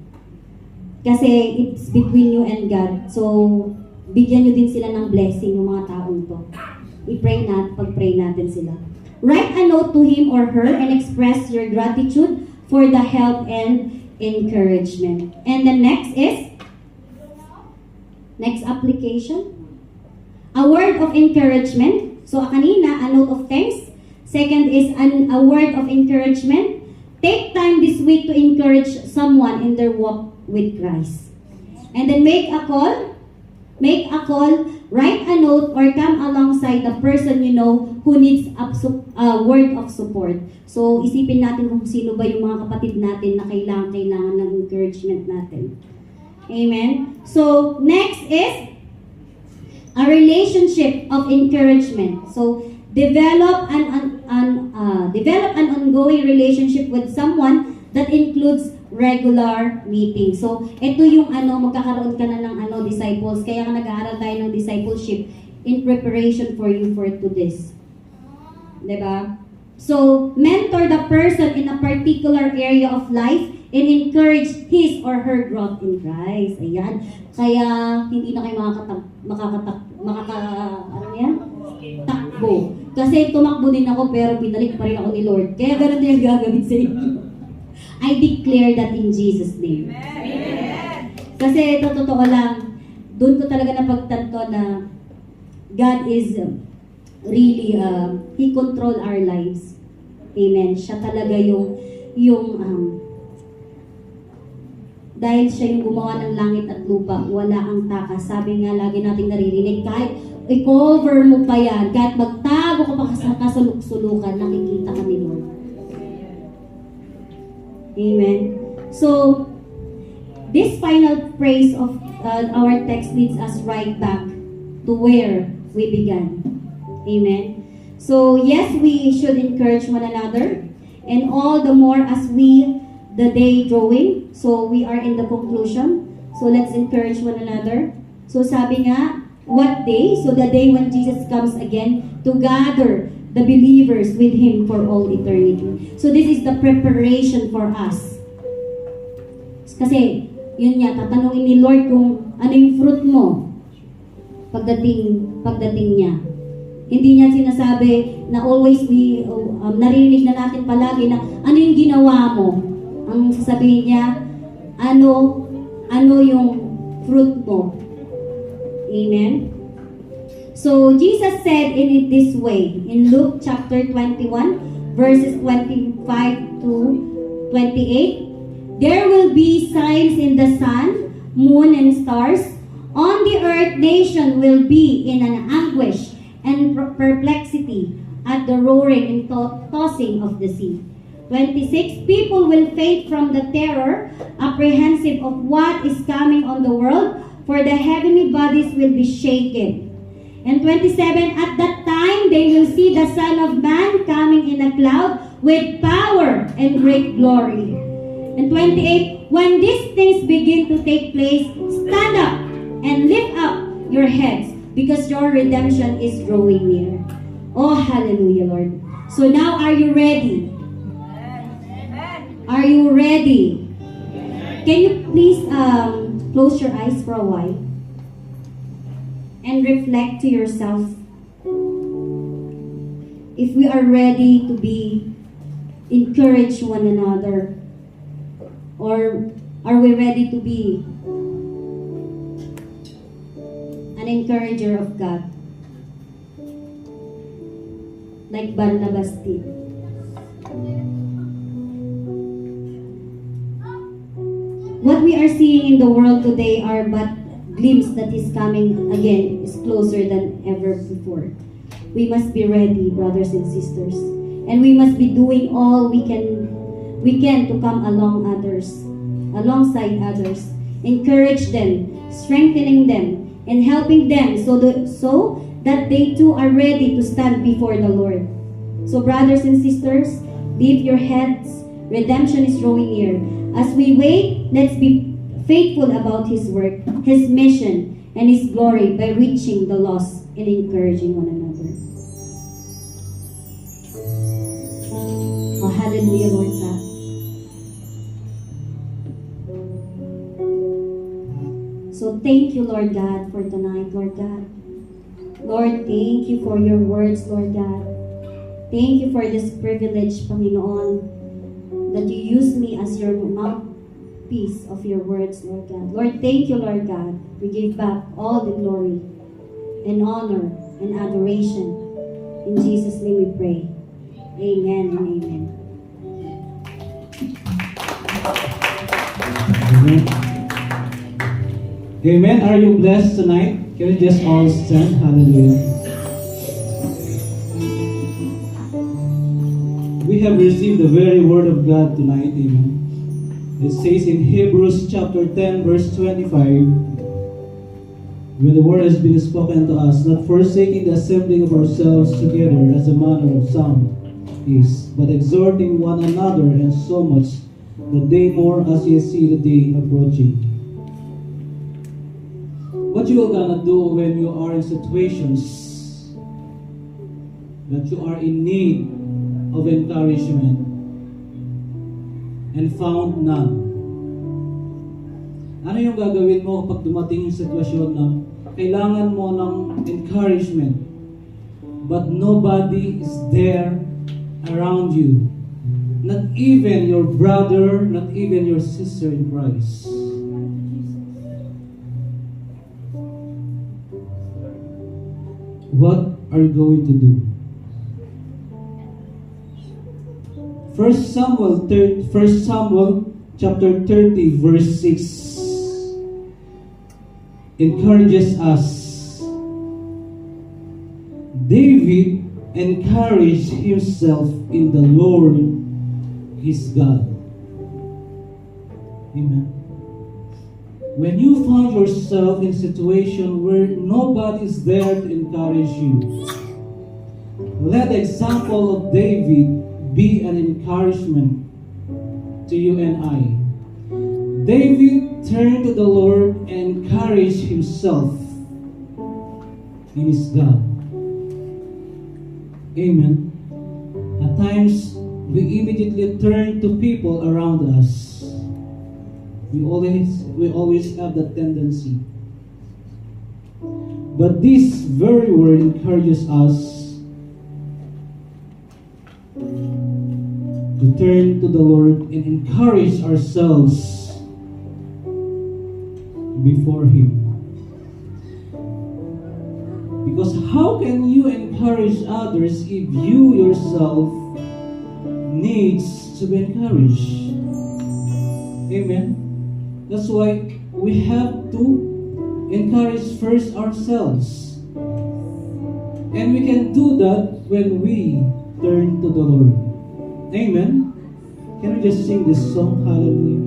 Kasi it's between you and God. So, bigyan nyo din sila ng blessing yung mga taong to. Pag-pray natin sila. Write a note to him or her and express your gratitude for the help and encouragement. And the next application. A word of encouragement. So, kanina, a note of thanks. Second is a word of encouragement. Take time this week to encourage someone in their walk with Christ. And then make a call, write a note, or come alongside the person you know who needs a word of support. So, isipin natin kung sino ba yung mga kapatid natin na kailangan ng encouragement natin. Amen? So, next is a relationship of encouragement. So, develop an ongoing relationship with someone that includes regular meeting. So, ito yung magkakaroon ka na ng disciples. Kaya nga nag-aaral tayo ng discipleship in preparation for you for today's. Diba? So, mentor the person in a particular area of life and encourage his or her growth in Christ. Ayan. Kaya, hindi na kayo takbo. Kasi tumakbo din ako pero pinalik pa rin ako ni Lord. Kaya ganun din ang gagawin sa inyo. I declare that in Jesus' name. Amen. Kasi ito, totoo lang, doon ko talaga napagtanto na God is really, He control our lives. Amen. Siya talaga yung dahil siya yung gumawa ng langit at lupa, wala ang takas. Sabi nga, lagi nating naririnig, kahit i-cover mo pa yan, kahit magtago ka pa sa kasuluk-sulukan, nakikita ka ni Lord. Amen. So, this final phrase of our text leads us right back to where we began. Amen. So, yes, we should encourage one another, and all the more as the day drawing. So, we are in the conclusion. So, let's encourage one another. So, sabi nga, what day? So, the day when Jesus comes again to gather the believers with Him for all eternity. So, this is the preparation for us. Kasi, yun nga, tatanungin ni Lord kung ano yung fruit mo pagdating niya. Hindi niya sinasabi na always narinig na natin palagi na ano yung ginawa mo. Ang sasabihin niya, ano yung fruit mo. Amen? So, Jesus said in it this way, in Luke chapter 21, verses 25 to 28, there will be signs in the sun, moon, and stars. On the earth, nation will be in an anguish and perplexity at the roaring and tossing of the sea. 26, people will faint from the terror, apprehensive of what is coming on the world, for the heavenly bodies will be shaken. And 27, at that time they will see the Son of Man coming in a cloud with power and great glory. And 28, when these things begin to take place, stand up and lift up your heads, because your redemption is drawing near. Oh, hallelujah, Lord. So now, are you ready? Are you ready? Can you please close your eyes for a while and reflect to yourself if we are ready to encourage one another, or are we ready to be an encourager of God like Barnabas did? What we are seeing in the world today are but glimpse that is coming again is closer than ever before. We must be ready, brothers and sisters, and we must be doing all we can to come alongside others, encourage them, strengthening them, and helping them so that they too are ready to stand before the Lord. So, brothers and sisters, lift your heads. Redemption is drawing near. As we wait, let's be faithful about His work, His mission, and His glory by reaching the lost and encouraging one another. Oh, hallelujah, Lord God. So thank you, Lord God, for tonight, Lord God. Lord, thank you for your words, Lord God. Thank you for this privilege, Panginoon, that you use me as your mouthpiece of your words, Lord God. Lord, thank you, Lord God. We give back all the glory and honor and adoration. In Jesus' name we pray. Amen and amen. Amen. Amen. Are you blessed tonight? Can you just all stand? Hallelujah. We have received the very word of God tonight. Amen. It says in Hebrews chapter 10 verse 25, when the word has been spoken to us, not forsaking the assembling of ourselves together as a manner of some is, but exhorting one another, and so much the day more as ye see the day approaching. What you are gonna do when you are in situations that you are in need of encouragement and found none. Ano yung gagawin mo kapag dumating yung sitwasyon na kailangan mo ng encouragement but nobody is there around you? Not even your brother, not even your sister in Christ. What are you going to do? 1 Samuel chapter 30 verse 6 encourages us. David encouraged himself in the Lord his God. Amen. When you find yourself in a situation where nobody is there to encourage you, let the example of David be an encouragement to you and I. David turned to the Lord and encouraged himself in his God. Amen. At times, we immediately turn to people around us. We always have that tendency. But this very word encourages us to turn to the Lord and encourage ourselves before Him. Because how can you encourage others if you yourself needs to be encouraged? Amen. That's why we have to encourage first ourselves. And we can do that when we turn to the Lord. Amen. Can we just sing this song? Hallelujah.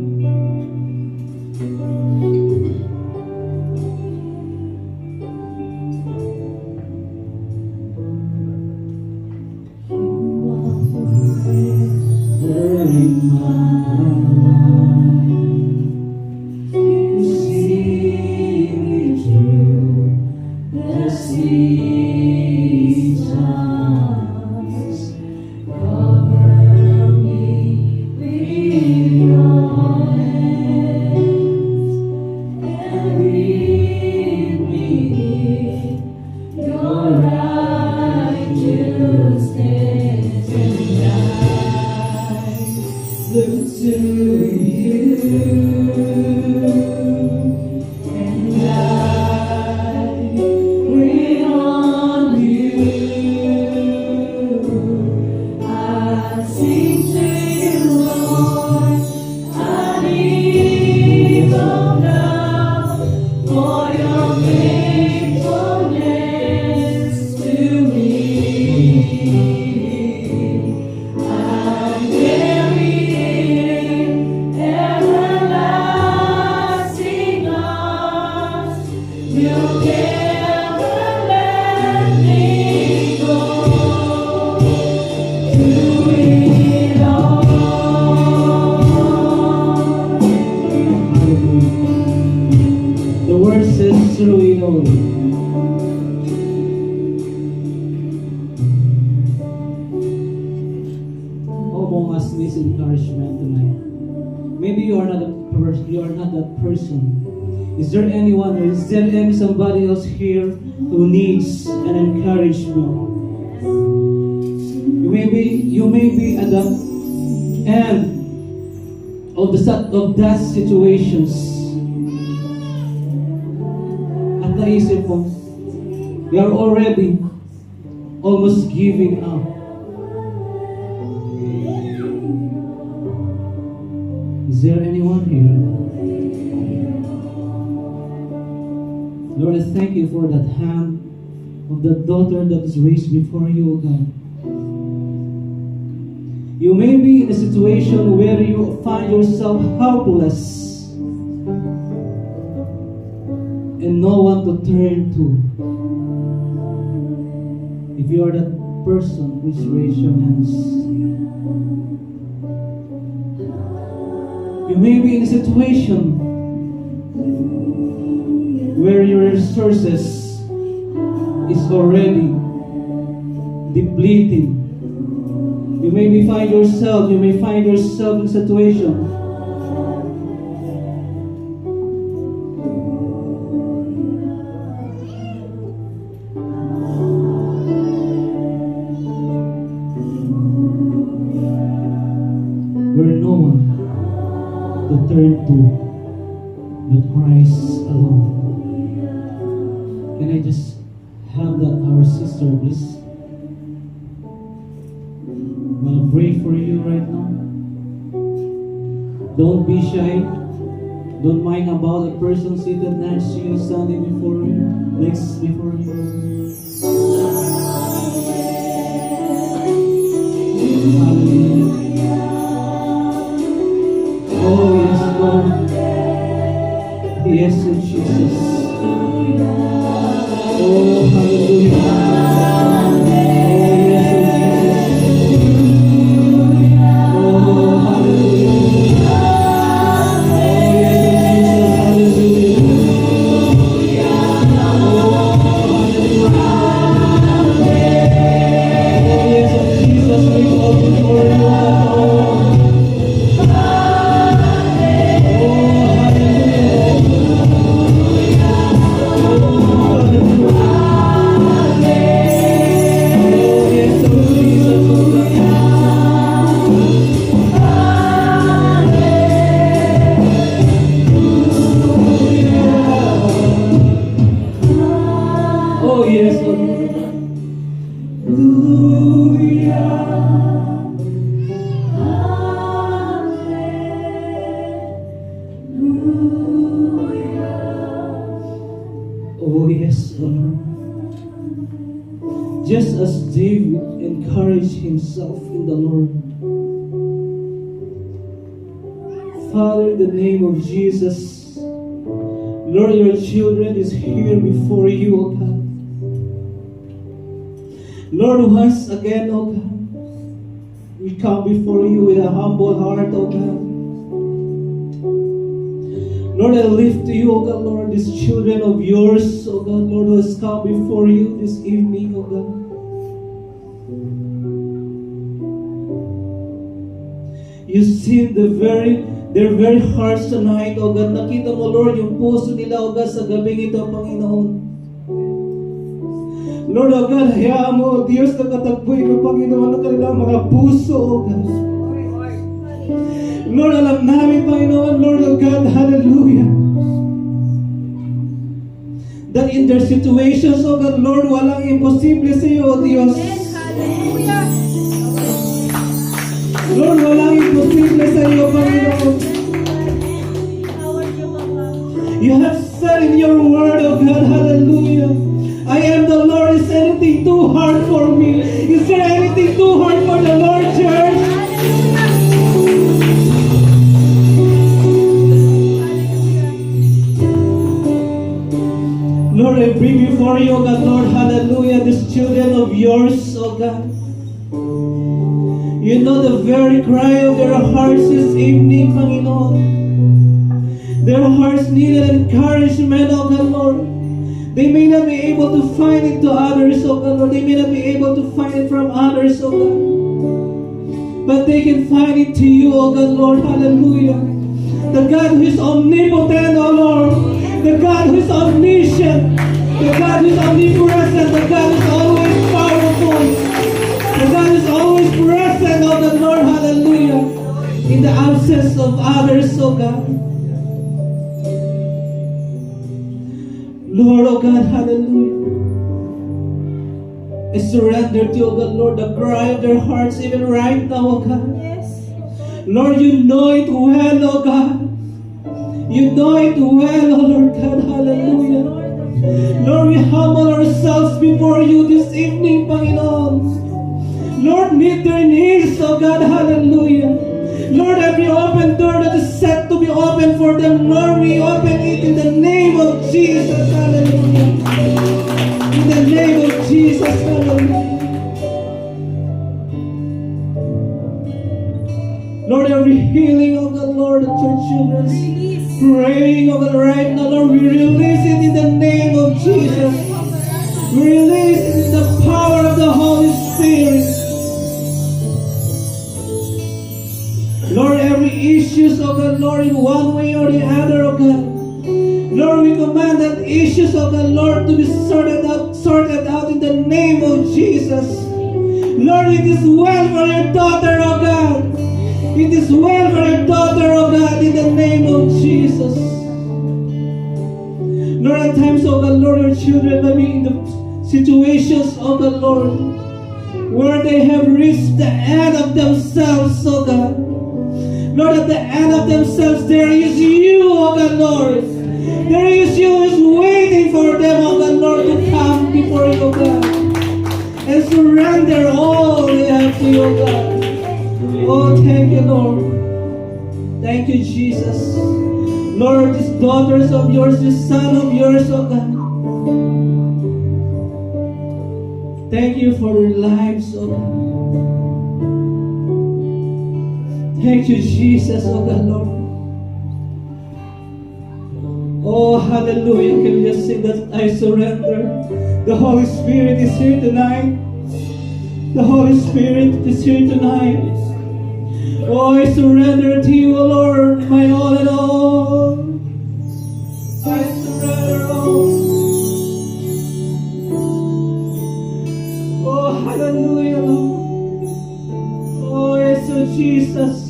Encouragement tonight. Maybe you are not that person. Is there anyone, or is there somebody else here who needs an encouragement? You may be at the end of that situations. At naisip mo, you are already almost giving up. Is there anyone here? Lord, I thank you for that hand of the daughter that is raised before you, O God. You may be in a situation where you find yourself helpless and no one to turn to. If you are that person, please raise your hands. You may be in a situation where your resources is already depleting You may find yourself in a situation where no one to turn to but Christ alone. Can I just have that, our sister, please? I want to pray for you right now. Don't be shy. Don't mind about the person seated next to you, standing before you, next before you. Hallelujah. Oh, yes, Lord. Yes, Jesus. Oh, hallelujah. Oh, yes, Lord. Oh, yes, Lord. Just as David encouraged himself in the Lord. Father, in the name of Jesus, Lord, your children is here before you, O God. Lord, once again, O God, we come before you with a humble heart, O God. Lord, I lift to you, O God, Lord, these children of yours, O God, Lord, who has come before you this evening, O God. You see their very hearts tonight, O God. Nakita mo, Lord, yung puso nila, O God, sa gabing ito, Panginoon. Lord, O God, hayaan mo, O Diyos, na katagpuin mo, Panginoon, ang kanilang mga puso, O God. Lord, alam namin, Panginoon, Lord, O God, hallelujah, that in their situations, O God, Lord, walang imposible sa iyo, O Diyos. Lord, walang imposible sa iyo, Panginoon. You have said in your word, O God, hallelujah, I am the Lord. Is anything too hard for me? Is there anything too hard for the Lord, church? Lord, I bring before you, O God, Lord, hallelujah, these children of yours, O God. You know the very cry of their hearts this evening, Panginoon. Their hearts needed encouragement, O God, Lord. They may not be able to find it to others, O God, Lord. They may not be able to find it from others, O God. But they can find it to you, O God, Lord. Hallelujah. The God who is omnipotent, O Lord. The God who is omniscient. The God who is omnipresent. The God who is always powerful. The God who is always present, O God, Lord. Hallelujah. In the absence of others, O God. Lord, oh God, hallelujah. I surrender to you, oh God, Lord, the cry of their hearts even right now, oh God. Yes. Lord, you know it well, oh God. You know it well, oh Lord God, hallelujah. Lord, we humble ourselves before you this evening, Panginoon. Lord, meet their needs, oh God, hallelujah. Lord, every open door that is set to be open for them, Lord, we open it in the name of Jesus, hallelujah. In the name of Jesus, hallelujah. Lord, every healing of the Lord of your children, praying of the right now, Lord, we release it in the name of Jesus. We release it in the power of the Holy Spirit. issues, oh God, Lord, in one way or the other, oh God. Lord, we command that issues, oh God, Lord, to be sorted out in the name of Jesus. Lord, it is well for your daughter, oh God. It is well for your daughter, oh God, in the name of Jesus. Lord, at times, oh God, Lord, your children may be in the situations, oh God, Lord, where they have reached the end of themselves, oh God. Lord, at the end of themselves, there is you, oh God, Lord. There is you who is waiting for them, oh God, Lord, to come before you, oh God, and surrender all they have to you, oh God. Oh, thank you, Lord. Thank you, Jesus. Lord, these daughters of yours, this son of yours, oh God. Thank you for their lives, oh God. Thank you, Jesus, oh God, Lord. Oh, hallelujah. Can we just sing that I surrender? The Holy Spirit is here tonight. The Holy Spirit is here tonight. Oh, I surrender to you, Lord, my all and all. I surrender all. Oh, hallelujah, Lord. Oh, yes, oh, Jesus.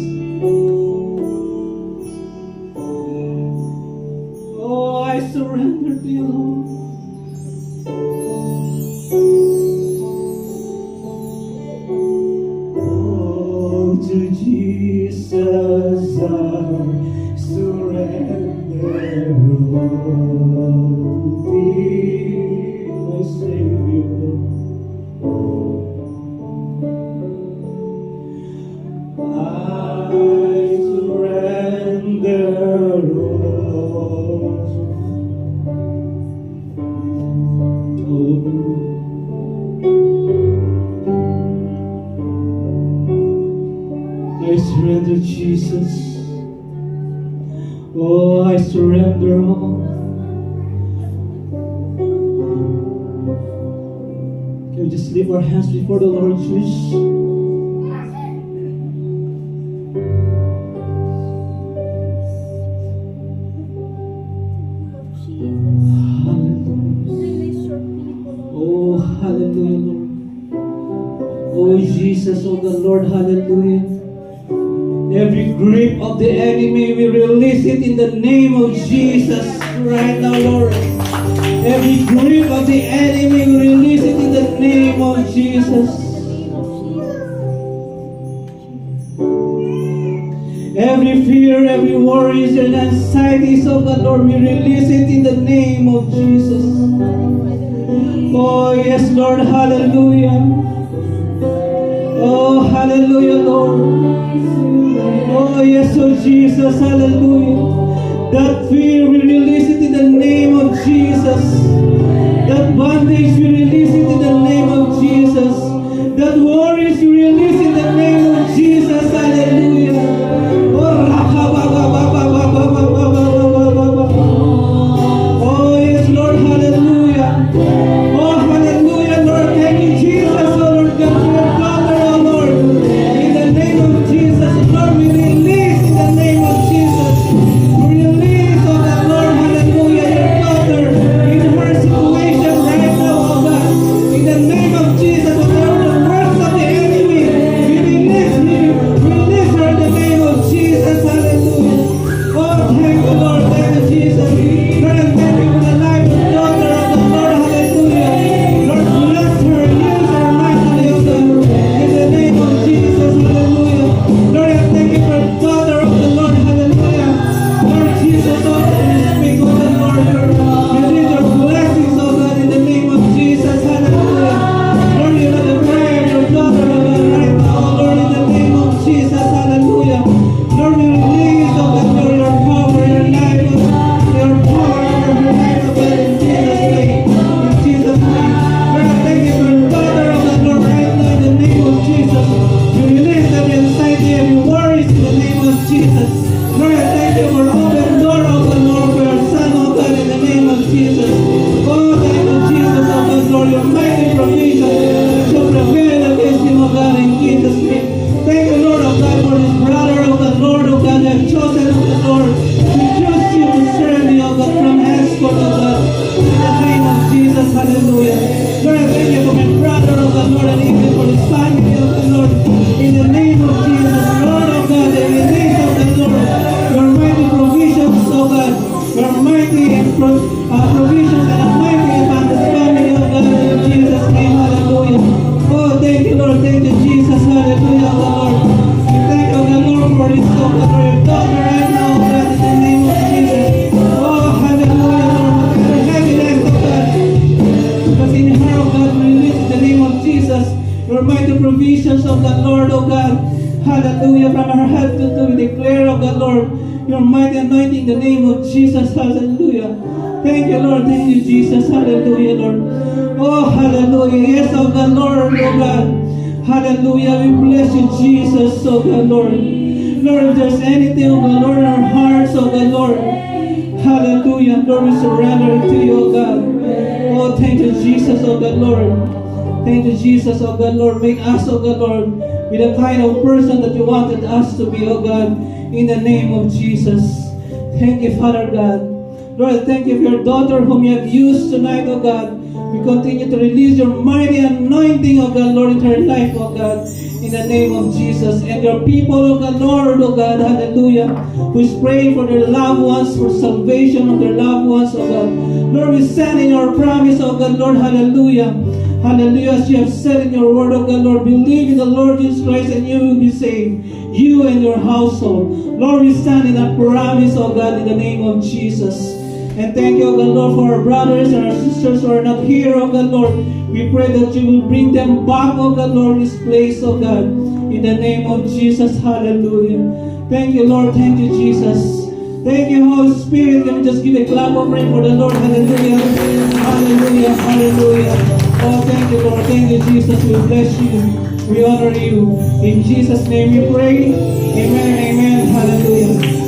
Oh, I surrender to you, Lord. Oh, to Jesus I surrender all. Be my Savior. I surrender all. I surrender, Jesus. Oh, I surrender all. Can we just lift our hands before the Lord, church? Oh, hallelujah, Lord. Oh, Jesus, oh the Lord, hallelujah. Every grip of the enemy, we release it in the name of Jesus right now, Lord. Every grip of the enemy, we release it in the name of Jesus. Every fear, every worries and anxieties of the Lord, we release it in the name of Jesus. Oh, yes, Lord, hallelujah. Oh, hallelujah, Lord. Oh, yes, oh, Jesus, hallelujah. That fear, we release it in the name of Jesus. That bondage, we release it in the name of Jesus. That worries, we release in the name of Jesus, hallelujah. Oh, yes, Lord, hallelujah. Oh, hallelujah, Lord. Thank you, Jesus, oh, Lord God, for your daughter, oh, Lord. In the name of Jesus, Lord, we release in the name of Jesus. We release, oh, God, Lord, hallelujah, your daughter in her situation right now, oh, God. In the name of Jesus, whatever the works of the enemy, we release in the name of Jesus. Hallelujah. Thank you, Lord. Thank you, Jesus. Hallelujah, Lord. Oh, hallelujah. Yes, oh God, Lord, oh God. Hallelujah. We bless you, Jesus, oh God, Lord. Lord, if there's anything, oh God, Lord, in our hearts, oh God, Lord. Hallelujah. Lord, we surrender it to you, oh God. Oh, thank you, Jesus, oh God, Lord. Thank you, Jesus, oh God, Lord. Make us, oh God, Lord, be the kind of person that you wanted us to be, oh God, in the name of Jesus. Thank you, Father God. Lord, thank you for your daughter whom you have used tonight, oh God. We continue to release your mighty anointing, oh God, Lord, in her life, oh God, in the name of Jesus. And your people, oh God, Lord, oh God, hallelujah, who is praying for their loved ones, for salvation of their loved ones, oh God. Lord, we stand in your promise, oh God, Lord, hallelujah. Hallelujah, as you have said in your word, oh God, Lord, believe in the Lord Jesus Christ and you will be saved, you and your household. Lord, we stand in that promise, oh God, in the name of Jesus. And thank you, oh God, Lord, for our brothers and our sisters who are not here, oh God, Lord. We pray that you will bring them back, oh God, Lord, this place, oh God, in the name of Jesus. Hallelujah. Thank you, Lord. Thank you, Jesus. Thank you, Holy Spirit. Can we just give a clap offering for the Lord? Hallelujah. Hallelujah. Hallelujah. Oh, thank you, Lord. Thank you, Jesus. We bless you. We honor you. In Jesus' name we pray. Amen. Amen. Hallelujah.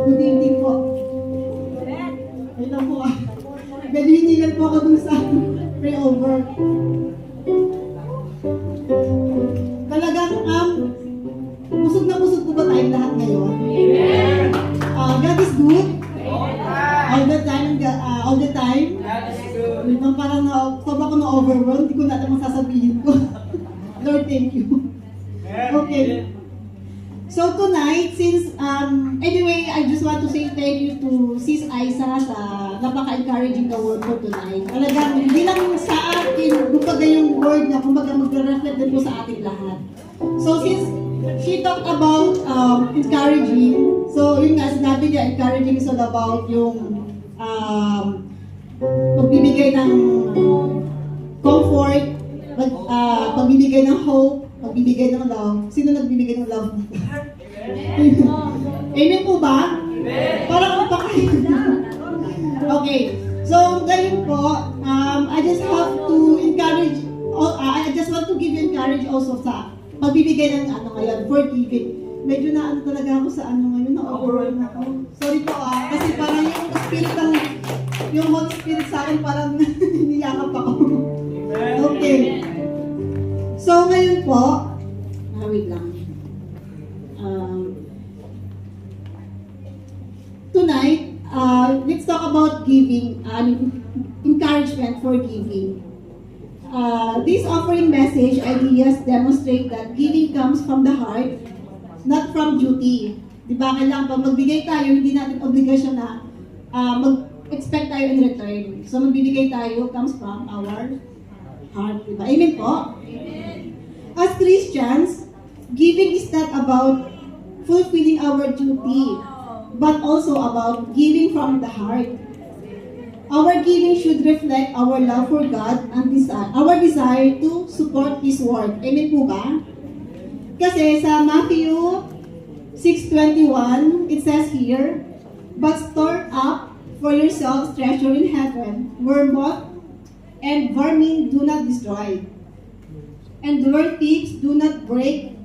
Good evening po. Ayun lang po. Ganyan po ako dun sa pray-over. Talagang, busog na busog po ba tayong lahat ngayon? Amen! God is good. All the time. All the time. Parang sobrang ko na-overwhelmed. Hindi ko na naman sasabihin ko. Lord, thank you. Okay. So tonight, since, anyway, I just want to say thank you to Sis Aiza sa napaka-encouraging the word for tonight. Talagang, hindi lang sa akin, kumbaga yung word na kumbaga magre-reflect din po sa ating lahat. So since she talked about encouraging, so yun nga, sinabi niya, encouraging is all about yung pagbibigay ng comfort, pagbibigay ng hope, pagbibigay ng love. Sino nagbibigay ng love? Amen po ba? Parang ano pa kayo? Okay. So, ganun po, I just have to encourage, I just want to give you encourage also sa pagbibigay ng ngayon, forgiving. Medyo na ano talaga ako sa ngayon, na-overwhelm ako. Sorry po kasi parang yung Holy Spirit sa akin parang niyakap ako. Okay. So, ngayon po, wait lang. Tonight, let's talk about giving, encouragement for giving. This offering message ideas demonstrate that giving comes from the heart, not from duty. Diba, kailangan pag magbigay tayo, hindi natin obligasyon na mag-expect tayo in return. So, magbibigay tayo comes from our heart. Diba? Amen po? As Christians, giving is not about fulfilling our duty, but also about giving from the heart. Our giving should reflect our love for God and our desire to support His work. Amen po ba? Kasi sa Matthew 6:21, it says here, "But store up for yourselves treasure in heaven, where moth and vermin do not destroy, and where thieves do not break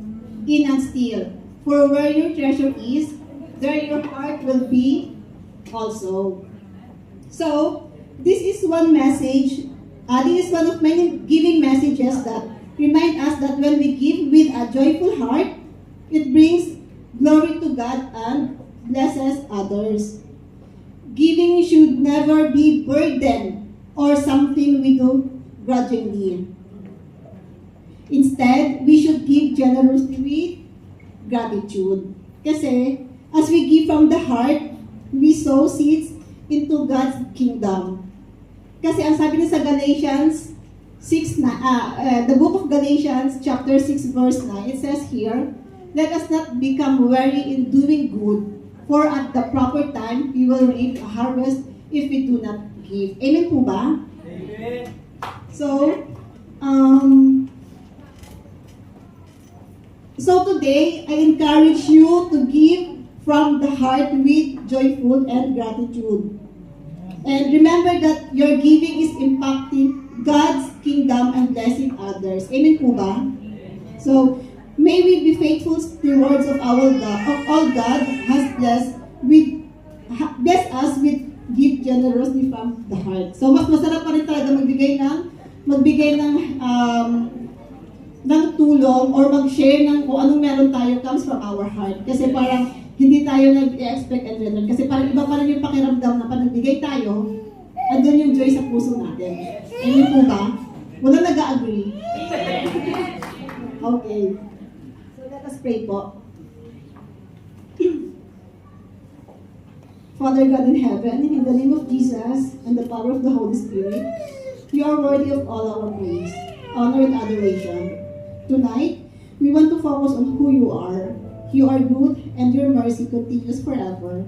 in and steal. For where your treasure is, there your heart will be also." So, this is one message, this is one of many giving messages that remind us that when we give with a joyful heart, it brings glory to God and blesses others. Giving should never be burden or something we do grudgingly. Instead, we should give generously with gratitude. Kasi, as we give from the heart, we sow seeds into God's kingdom. Kasi ang sabi niya sa Galatians 6 the book of Galatians chapter 6 verse 9, it says here, "Let us not become weary in doing good, for at the proper time we will reap a harvest if we do not give." Amen po ba? Amen. So today, I encourage you to give from the heart with joyful and gratitude. And remember that your giving is impacting God's kingdom and blessing others. Amen po ba? So, may we be faithful stewards of our God, of all God has blessed us with give generously from the heart. So, mas masarap pa rin talaga magbigay ng tulong or mag-share ng kung anong meron tayo comes from our heart. Kasi parang hindi tayo nag-expect and return. Kasi parang iba pa rin yung pakiramdam na pag nagbigay tayo, andun yung joy sa puso natin. Amen po ba? Wala nag-agree. Okay. So let us pray po. Father God in heaven, in the name of Jesus and the power of the Holy Spirit, you are worthy of all our praise, honor, and adoration. Tonight, we want to focus on who you are. You are good, and your mercy continues forever.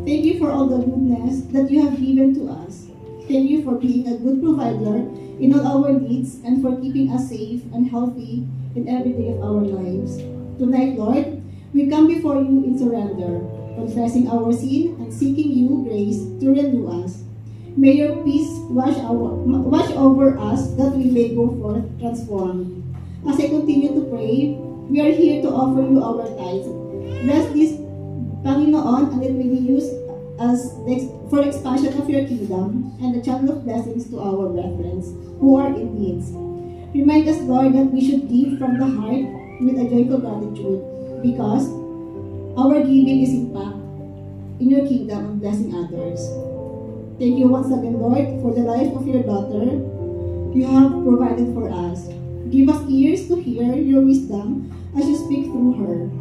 Thank you for all the goodness that you have given to us. Thank you for being a good provider in all our needs and for keeping us safe and healthy in every day of our lives. Tonight, Lord, we come before you in surrender, confessing our sin and seeking you grace to renew us. May your peace wash over us that we may go forth transformed. As I continue to pray, we are here to offer you our tithes. Bless this, Panginoon, and it may be used for expansion of your kingdom and the channel of blessings to our brethren who are in needs. Remind us, Lord, that we should give from the heart with a joyful gratitude because our giving is impact in your kingdom and blessing others. Thank you once again, Lord, for the life of your daughter you have provided for us. Give us ears to hear your wisdom as you speak through her.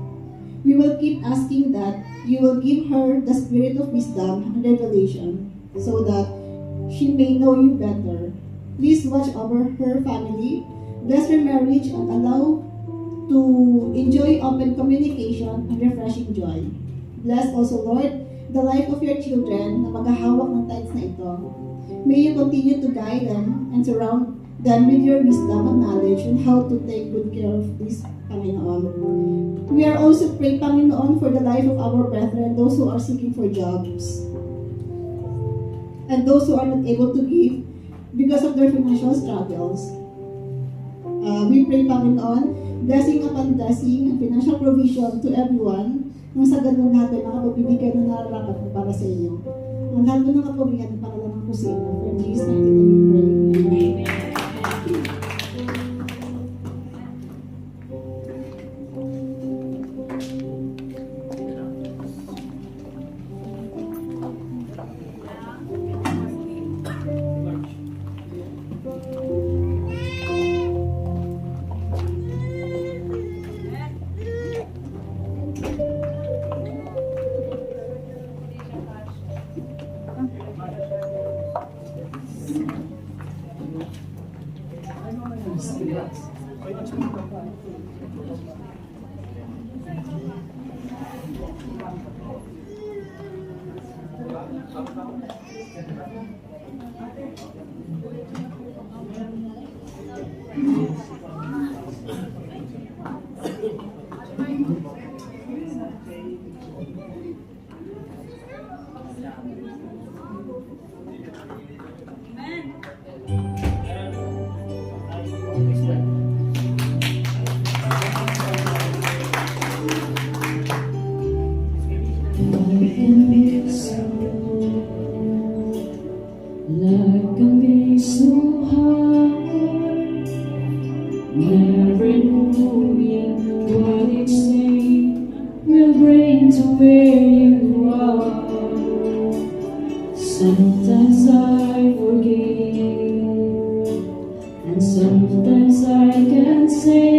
We will keep asking that you will give her the spirit of wisdom and revelation so that she may know you better. Please watch over her family, bless her marriage, and allow to enjoy open communication and refreshing joy. Bless also, Lord, the life of your children na maghahawak ng tithes na ito. May you continue to guide them and surround them with your wisdom and knowledge on how to take good care of this, Panginoon. We are also praying, Panginoon, for the life of our brethren, those who are seeking for jobs, and those who are not able to give because of their financial struggles. We pray, Panginoon, blessing upon blessing and financial provision to everyone, nang sa ganun lahat ay makapagbibigay ng nararapat na para sa inyo. Ang lahat ng kapabihan para lamang po sa inyo. For Jesus' mighty name we pray. Amen. Love can be so hard, never knowing what it's saying will bring to where you are. Sometimes I forgive, and sometimes I can say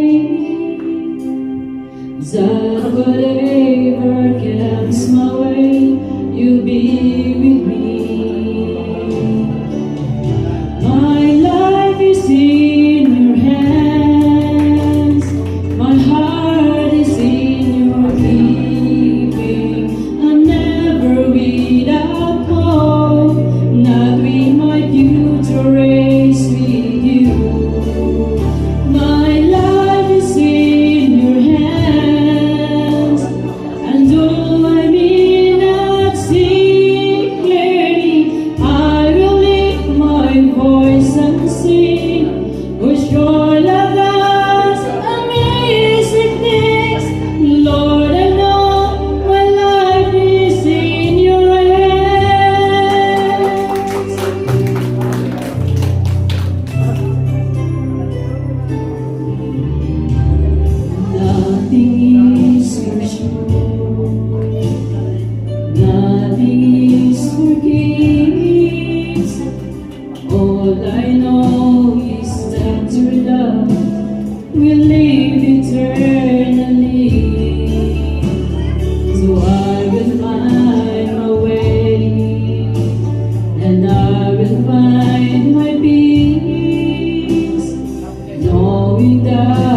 that whatever comes my way, you'll be with me. My life is in your hands, my heart is in your keeping. I'm never without hope, not with my future race with you. My life is in your hands, and though I may not see clearly, I will lift my voice and sing, 'cause your love does amazing things. Lord, I know my life is in your hands. Nothing is for sure, nothing is for keeps. All I know is that your love will live eternally. So I will find my way, and I will find my peace, knowing that